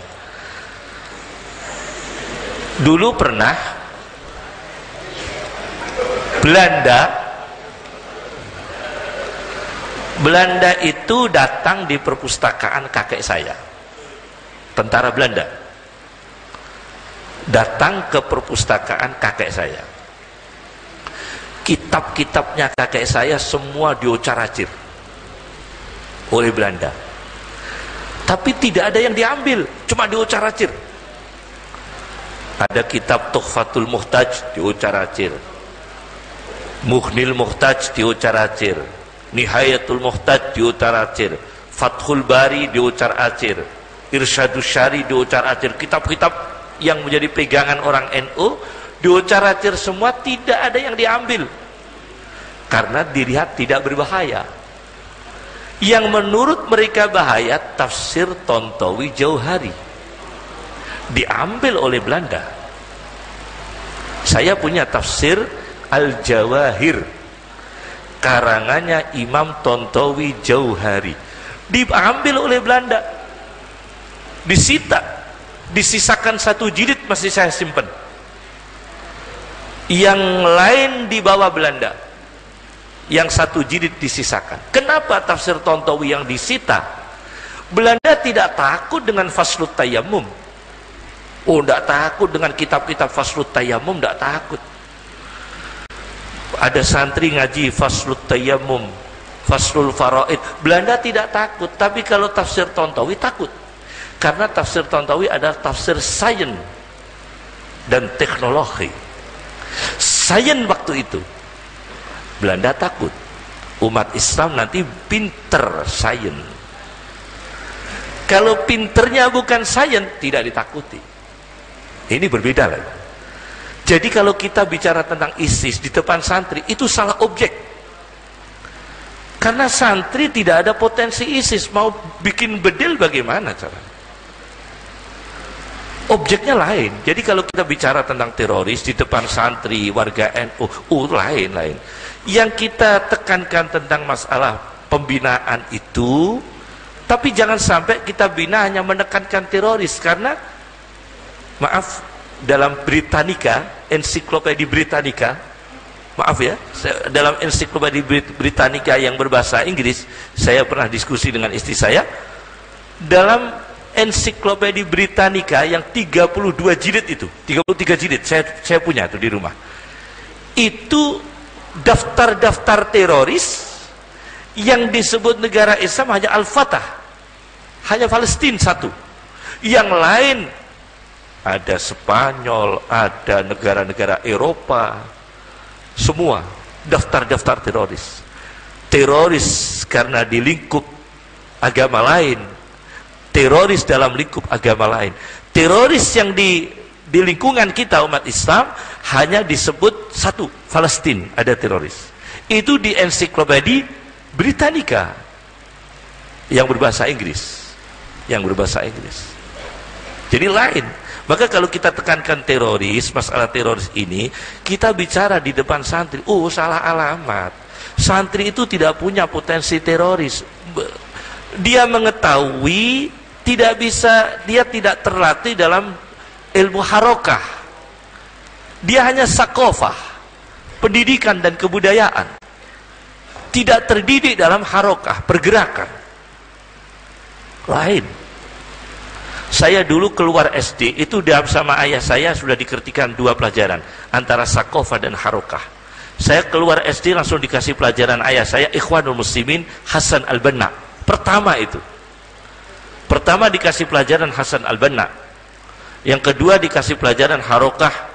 Dulu pernah Belanda itu datang di perpustakaan kakek saya. Tentara Belanda datang ke perpustakaan kakek saya. Kitab-kitabnya kakek saya semua diocar-acir oleh Belanda. Tapi tidak ada yang diambil, cuma diocar-acir. Ada kitab Tuhfatul Muhtaj diocar-acir, Mughnil Muhtaj diocar-acir, Nihayatul Muhtaj diocar-acir, Fathul Bari diocar-acir, Irsyadus Syari diocar-acir. Kitab-kitab yang menjadi pegangan orang NU diocar-acir semua, tidak ada yang diambil karena dilihat tidak berbahaya. Yang menurut mereka bahaya tafsir Tontowi Jauhari diambil oleh Belanda. Saya punya tafsir Al-Jawahir karangannya Imam Tontowi Jauhari, diambil oleh Belanda, disita, disisakan 1 jilid masih saya simpan, yang lain dibawa Belanda, yang 1 jilid disisakan. Kenapa tafsir Tontowi yang disita? Belanda tidak takut dengan Faslut Tayammum. Oh, tidak takut dengan kitab-kitab Faslut Tayammum, tidak takut. Ada santri ngaji Faslut Tayammum, Faslul Faraid. Belanda tidak takut, tapi kalau tafsir Tontowi takut. Karena tafsir Tontowi adalah tafsir sains. dan teknologi. Sains waktu itu Belanda takut umat Islam nanti pinter sains. Kalau pinternya bukan sains, tidak ditakuti. Ini berbeda lagi. Jadi kalau kita bicara tentang ISIS di depan santri, itu salah objek. Karena santri tidak ada potensi ISIS. Mau bikin bedil bagaimana caranya? Objeknya lain. Jadi kalau kita bicara tentang teroris di depan santri, warga NU, lain. Yang kita tekankan tentang masalah pembinaan itu, tapi jangan sampai kita bina hanya menekankan teroris. Karena, maaf, dalam Britannica, ensiklopedia Britannica, maaf ya, dalam ensiklopedia Britannica yang berbahasa Inggris, saya pernah diskusi dengan istri saya, dalam ensiklopedia Britannica yang 32 jilid itu, 33 jilid, saya punya itu di rumah, itu daftar-daftar teroris yang disebut negara Islam hanya Al-Fatah, hanya Palestina satu, yang lain ada Spanyol, ada negara-negara Eropa, semua daftar-daftar teroris. Teroris karena di lingkup agama lain, teroris dalam lingkup agama lain. Teroris yang di lingkungan kita umat Islam hanya disebut satu, Palestina ada teroris. Itu di ensiklopedia Britannica yang berbahasa Inggris, Jadi lain. Maka kalau kita tekankan teroris, masalah teroris ini, kita bicara di depan santri, salah alamat. Santri itu tidak punya potensi teroris. Dia mengetahui, dia tidak terlatih dalam ilmu harokah. Dia hanya sakofah, pendidikan dan kebudayaan. Tidak terdidik dalam harokah, pergerakan. Lain. Saya dulu keluar SD, itu sama ayah saya sudah dikertikan 2 pelajaran, antara sakofah dan harokah. Saya keluar SD langsung dikasih pelajaran ayah saya, Ikhwanul Muslimin Hasan Al-Banna. Pertama itu. Pertama dikasih pelajaran Hasan Al-Banna. Yang kedua dikasih pelajaran harokah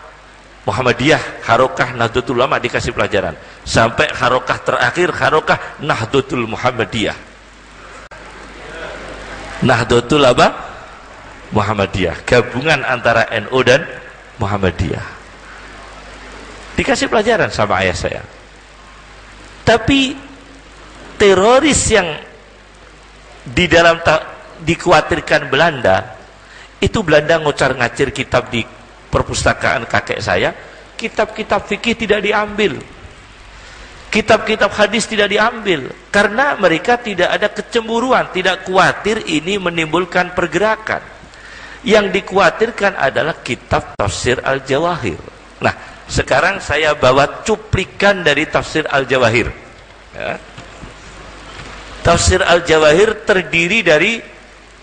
Muhammadiyah, harokah Nahdlatul Ulama dikasih pelajaran. Sampai harokah terakhir, harokah Nahdlatul Muhammadiyah. Nahdlatul apa? Muhammadiyah, gabungan antara NU dan Muhammadiyah. Dikasih pelajaran sama ayah saya. Tapi teroris yang di dalam dikhawatirkan Belanda, itu Belanda ngocar-ngacir kitab di perpustakaan kakek saya, kitab-kitab fikih tidak diambil, kitab-kitab hadis tidak diambil, karena mereka tidak ada kecemburuan, tidak khawatir ini menimbulkan pergerakan. Yang dikhawatirkan adalah kitab Tafsir Al-Jawahir. Nah, sekarang saya bawa cuplikan dari Tafsir Al-Jawahir. Ya. Tafsir Al-Jawahir terdiri dari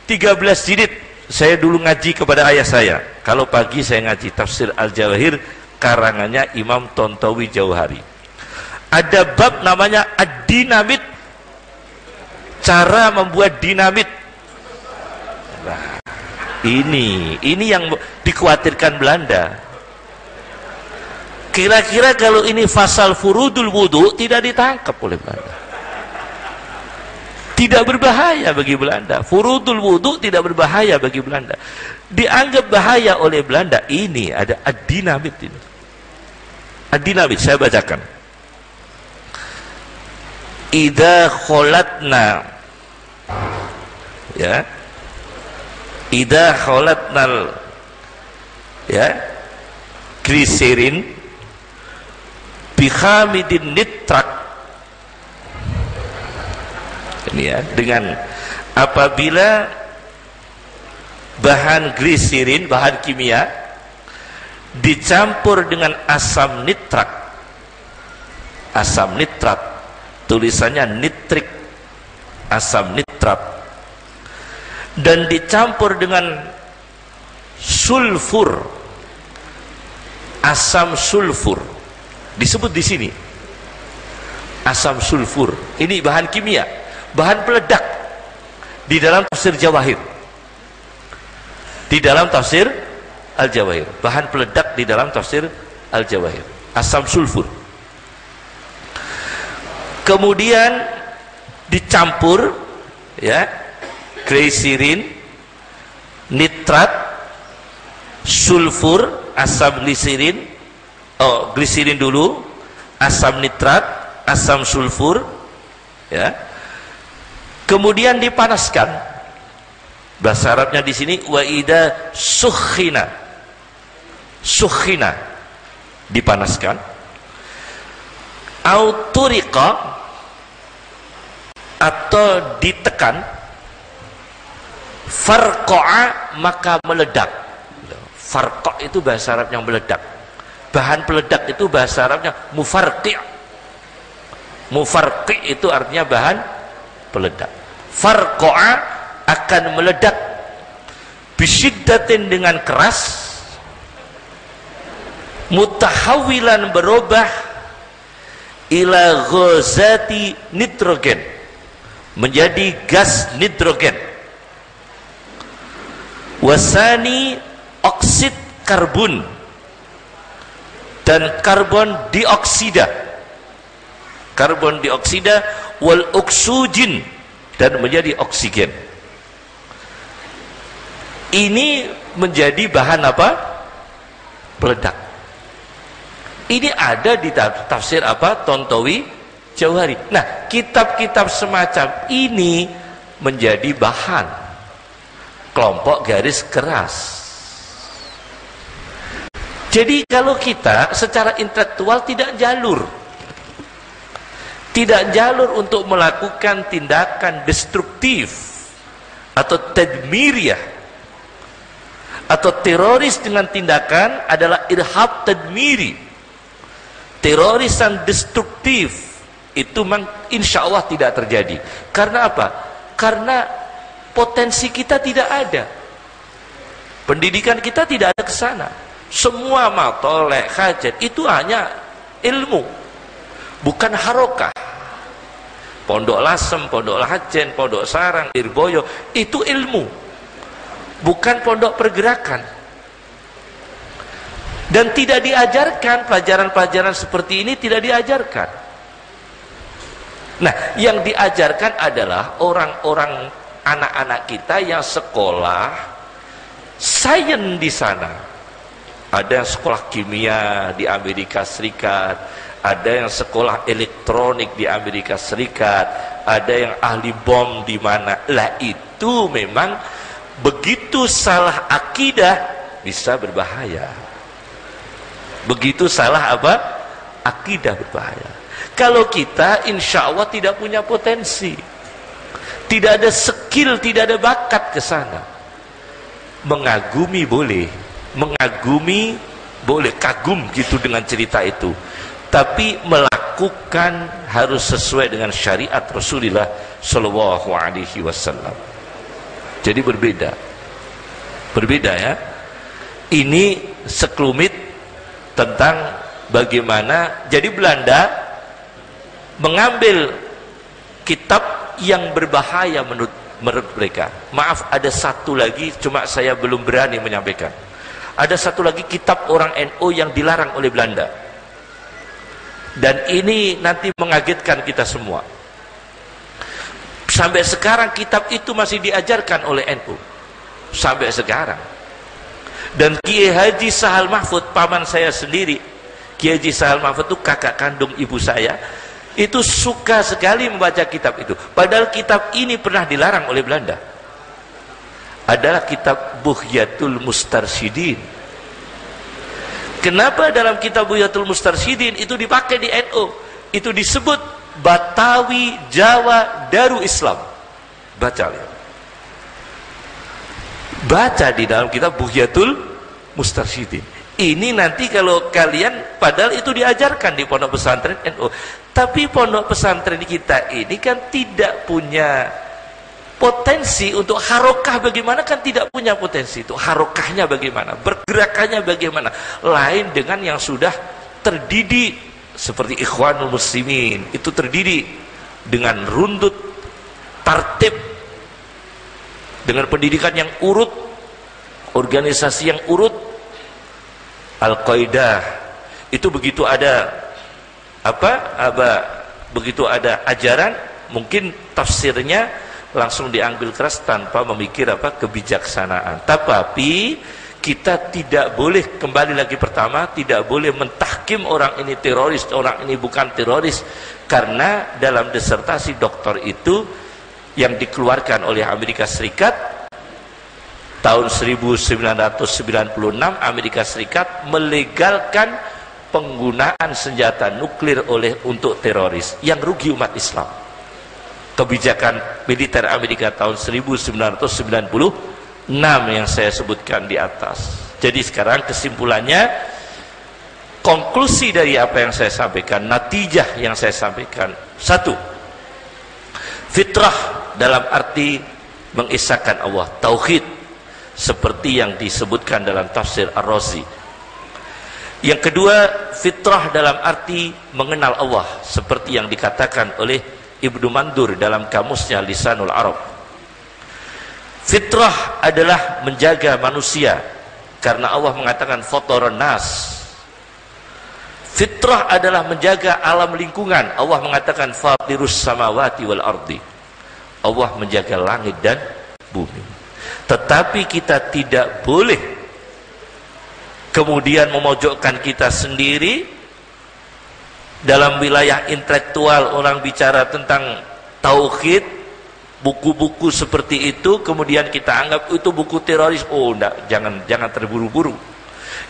13 jilid. Saya dulu ngaji kepada ayah saya. Kalau pagi saya ngaji Tafsir Al-Jawahir, karangannya Imam Tontowi Jauhari. Ada bab namanya Ad-Dinamit, cara membuat dinamit. Nah, ini yang dikhawatirkan Belanda. Kira-kira kalau ini fasal furudul wudu tidak ditangkap oleh Belanda, tidak berbahaya bagi Belanda. Furudul wudu tidak berbahaya bagi Belanda. Dianggap bahaya oleh Belanda. Ini ada ad-dinamit ini. Ad-dinamit saya bacakan. Idza kholatna, ya, idza kholatnal, ya, gliserin bikhamidin nitrat. Ini ya, dengan apabila bahan gliserin, bahan kimia dicampur dengan asam nitrat. Asam nitrat tulisannya nitrik, asam nitrat, dan dicampur dengan sulfur, asam sulfur disebut di sini, asam sulfur. Ini bahan kimia, bahan peledak di dalam tafsir Jawahir. Di dalam tafsir Al-Jawahir, bahan peledak di dalam tafsir Al-Jawahir, asam sulfur. Kemudian dicampur ya, glisirin, nitrat, sulfur, asam glisirin, glisirin dulu, asam nitrat, asam sulfur, ya. Kemudian dipanaskan. Bahasa Arabnya di sini wa idza sukhina. Sukhina dipanaskan. Auturiqa atau ditekan, farqa'a maka meledak. Farqa' itu bahasa Arab yang meledak. Bahan peledak itu bahasa Arabnya mufarqi'. Mufarqi' itu artinya bahan peledak. Farqa'a akan meledak bisyiddatin dengan keras, mutahawwilan berubah ila ghazati nitrogen, menjadi gas nitrogen. Wasani oksid karbon dan karbon dioksida, karbon dioksida wal oksijin, dan menjadi oksigen. Ini menjadi bahan apa? Peledak. Ini ada di tafsir apa? Tontowi Jauhari. Nah, kitab-kitab semacam ini menjadi bahan kelompok garis keras. Jadi kalau kita secara intelektual tidak jalur untuk melakukan tindakan destruktif atau tadmiriyah atau teroris, dengan tindakan adalah irhab tadmiri, terorisan destruktif, itu insya Allah tidak terjadi. Karena apa? Karena potensi kita tidak ada, pendidikan kita tidak ada ke sana. Semua matolek hajat itu hanya ilmu, bukan harokah. Pondok Lasem, Pondok Lajen, Pondok Sarang, Lirboyo, itu ilmu, bukan pondok pergerakan. Dan tidak diajarkan pelajaran-pelajaran seperti ini, tidak diajarkan. Nah, yang diajarkan adalah orang-orang, anak-anak kita yang sekolah sains di sana. Ada yang sekolah kimia di Amerika Serikat, ada yang sekolah elektronik di Amerika Serikat, ada yang ahli bom di mana. Lah itu memang begitu salah akidah bisa berbahaya. Begitu salah apa? Akidah berbahaya. Kalau kita insya Allah tidak punya potensi, tidak ada skill, tidak ada bakat ke sana. Mengagumi boleh, mengagumi boleh, kagum gitu dengan cerita itu, tapi melakukan harus sesuai dengan syariat Rasulullah Shallallahu Alaihi Wasallam. Jadi berbeda ya. Ini sekelumit tentang bagaimana jadi Belanda mengambil kitab yang berbahaya menurut mereka. Maaf, ada satu lagi, cuma saya belum berani menyampaikan. Ada satu lagi kitab orang NU yang dilarang oleh Belanda, dan ini nanti mengagetkan kita semua. Sampai sekarang kitab itu masih diajarkan oleh NU sampai sekarang. Dan Kiai Haji Sahal Mahfud, paman saya sendiri, Kiai Haji Sahal Mahfud itu kakak kandung ibu saya, itu suka sekali membaca kitab itu. Padahal kitab ini pernah dilarang oleh Belanda. Adalah kitab Bughyatul Mustarsyidin. Kenapa dalam kitab Bughyatul Mustarsyidin itu dipakai di NU? Itu disebut Batawi Jawa Darul Islam. Baca lihat. Baca di dalam kitab Bughyatul Mustarsyidin. Ini nanti kalau kalian, padahal itu diajarkan di pondok pesantren NU, tapi pondok pesantren kita ini kan tidak punya potensi untuk harokah. Bagaimana kan tidak punya potensi itu, harokahnya bagaimana, bergerakannya bagaimana, lain dengan yang sudah terdidik seperti Ikhwanul Muslimin, itu terdidik dengan runtut, tertib, dengan pendidikan yang urut, organisasi yang urut, Al-Qaeda itu begitu ada begitu ada ajaran, mungkin tafsirnya langsung diambil keras tanpa memikir kebijaksanaan. Tapi kita tidak boleh, kembali lagi pertama, tidak boleh mentahkim orang ini teroris, orang ini bukan teroris, karena dalam disertasi doktor itu yang dikeluarkan oleh Amerika Serikat tahun 1996, Amerika Serikat melegalkan penggunaan senjata nuklir untuk teroris, yang rugi umat Islam. Kebijakan militer Amerika tahun 1996 yang saya sebutkan di atas. Jadi sekarang kesimpulannya, konklusi dari apa yang saya sampaikan, natijah yang saya sampaikan, satu, fitrah dalam arti mengisahkan Allah, tauhid, seperti yang disebutkan dalam tafsir Ar-Razi. Yang kedua, fitrah dalam arti mengenal Allah, seperti yang dikatakan oleh Ibnu Mandur dalam kamusnya Lisanul Arab. Fitrah adalah menjaga manusia, karena Allah mengatakan fatoron nas. Fitrah adalah menjaga alam lingkungan, Allah mengatakan fatirus samawati wal ardi. Allah menjaga langit dan bumi. Tetapi kita tidak boleh kemudian memojokkan kita sendiri dalam wilayah intelektual. Orang bicara tentang tauhid, buku-buku seperti itu, kemudian kita anggap itu buku teroris. Oh enggak, jangan terburu-buru.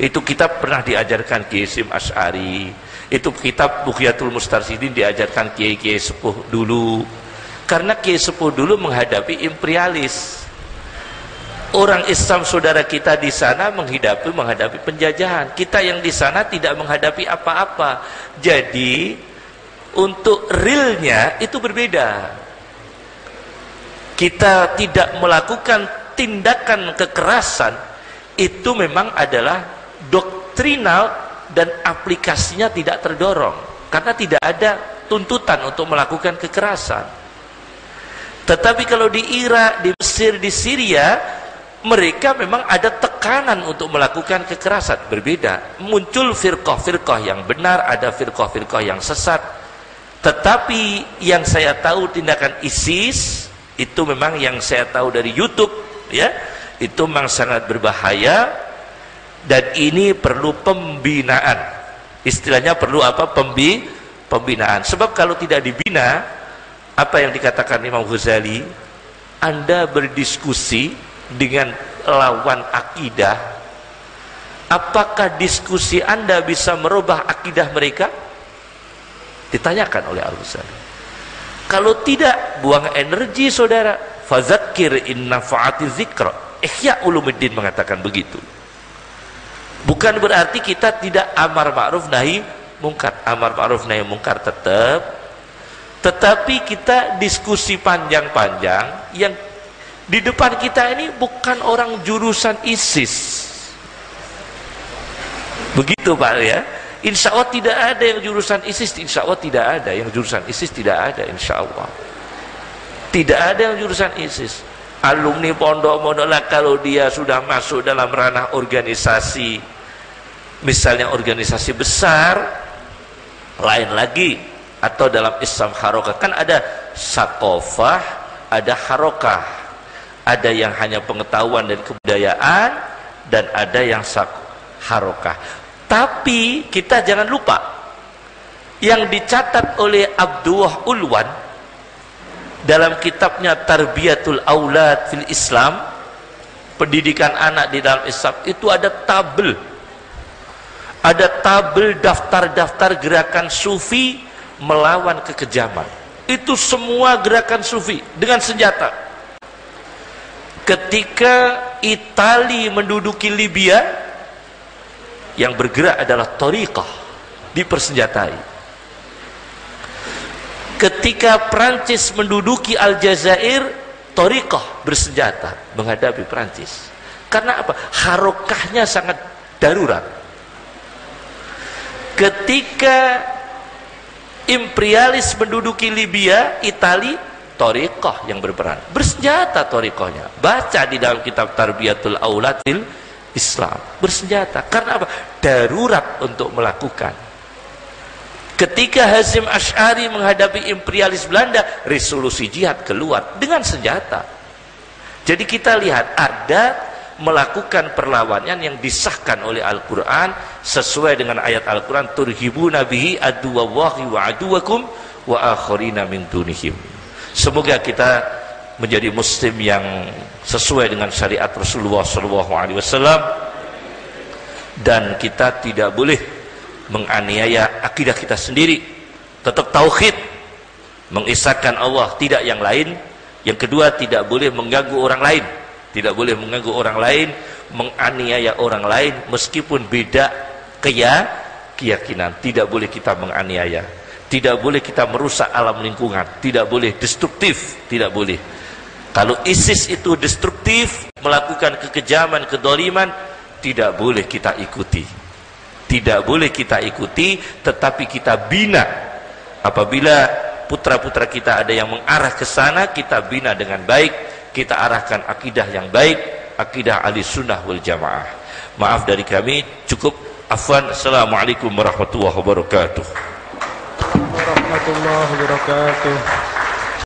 Itu kitab pernah diajarkan Kiai Hasyim Asy'ari, itu kitab Bughyatul Mustarsyidin diajarkan kiai-kiai sepuh dulu, karena kiai sepuh dulu menghadapi imperialis. Orang Islam saudara kita di sana menghadapi penjajahan, kita yang di sana tidak menghadapi apa-apa. Jadi untuk realnya itu berbeda. Kita tidak melakukan tindakan kekerasan, itu memang adalah doktrinal dan aplikasinya tidak terdorong, karena tidak ada tuntutan untuk melakukan kekerasan. Tetapi kalau di Irak, di Mesir, di Syria, mereka memang ada tekanan untuk melakukan kekerasan. Berbeda, muncul firqah-firqah yang benar, ada firqah-firqah yang sesat. Tetapi yang saya tahu tindakan ISIS itu memang yang saya tahu dari YouTube, ya, itu memang sangat berbahaya, dan ini perlu pembinaan. Istilahnya perlu pembinaan. Sebab kalau tidak dibina, apa yang dikatakan Imam Ghazali, Anda berdiskusi dengan lawan akidah, apakah diskusi Anda bisa merubah akidah mereka? Ditanyakan oleh Al-Ghazali. Kalau tidak, buang energi saudara. Fadzakir in nafa'ati dzikra. Ihya Ulumuddin mengatakan begitu. Bukan berarti kita tidak amar ma'ruf nahi mungkar. Amar ma'ruf nahi mungkar tetap. Tetapi kita diskusi panjang-panjang, yang di depan kita ini bukan orang jurusan ISIS. Begitu Pak ya. Insya Allah tidak ada yang jurusan ISIS, insya Allah tidak ada yang jurusan ISIS, tidak ada, insya Allah tidak ada yang jurusan ISIS. Alumni pondok-pondok lah, kalau dia sudah masuk dalam ranah organisasi, misalnya organisasi besar, lain lagi. Atau dalam Islam harokah, kan ada sakofah, ada harokah, ada yang hanya pengetahuan dan kebudayaan, dan ada yang harokah. Tapi kita jangan lupa yang dicatat oleh Abdullah Ulwan dalam kitabnya Tarbiyatul Aulad fil Islam, pendidikan anak di dalam Islam, itu ada tabel daftar-daftar gerakan sufi melawan kekejaman. Itu semua gerakan sufi dengan senjata. Ketika Italia menduduki Libya, yang bergerak adalah thariqah, dipersenjatai. Ketika Prancis menduduki Aljazair, thariqah bersenjata menghadapi Prancis. Karena apa? Harokahnya sangat darurat. Ketika imperialis menduduki Libya, Italia, thariqah yang berperan, bersenjata thariqahnya. Baca di dalam kitab Tarbiyatul Aulad fil Islam, bersenjata. Karena apa? Darurat untuk melakukan. Ketika Hasyim Asy'ari menghadapi imperialis Belanda, resolusi jihad keluar dengan senjata. Jadi kita lihat ada melakukan perlawanan yang disahkan oleh Al-Quran sesuai dengan ayat Al-Quran, turhibuna bihi aduwallahi wa aduwakum wa akharina min dunihim. Semoga kita menjadi muslim yang sesuai dengan syariat Rasulullah SAW, dan kita tidak boleh menganiaya akidah kita sendiri, tetap tauhid, mengisahkan Allah, tidak yang lain. Yang kedua, tidak boleh mengganggu orang lain, tidak boleh mengganggu orang lain, menganiaya orang lain meskipun beda keyakinan. Tidak boleh kita menganiaya, tidak boleh kita merusak alam lingkungan, tidak boleh destruktif, tidak boleh. Kalau ISIS itu destruktif, melakukan kekejaman, kedoliman, tidak boleh kita ikuti, tidak boleh kita ikuti, tetapi kita bina. Apabila putra-putra kita ada yang mengarah ke sana, kita bina dengan baik, kita arahkan akidah yang baik, akidah ahli sunnah wal jamaah. Maaf dari kami, cukup. Afwan. Assalamualaikum warahmatullahi wabarakatuh. Warahmatullahi wabarakatuh.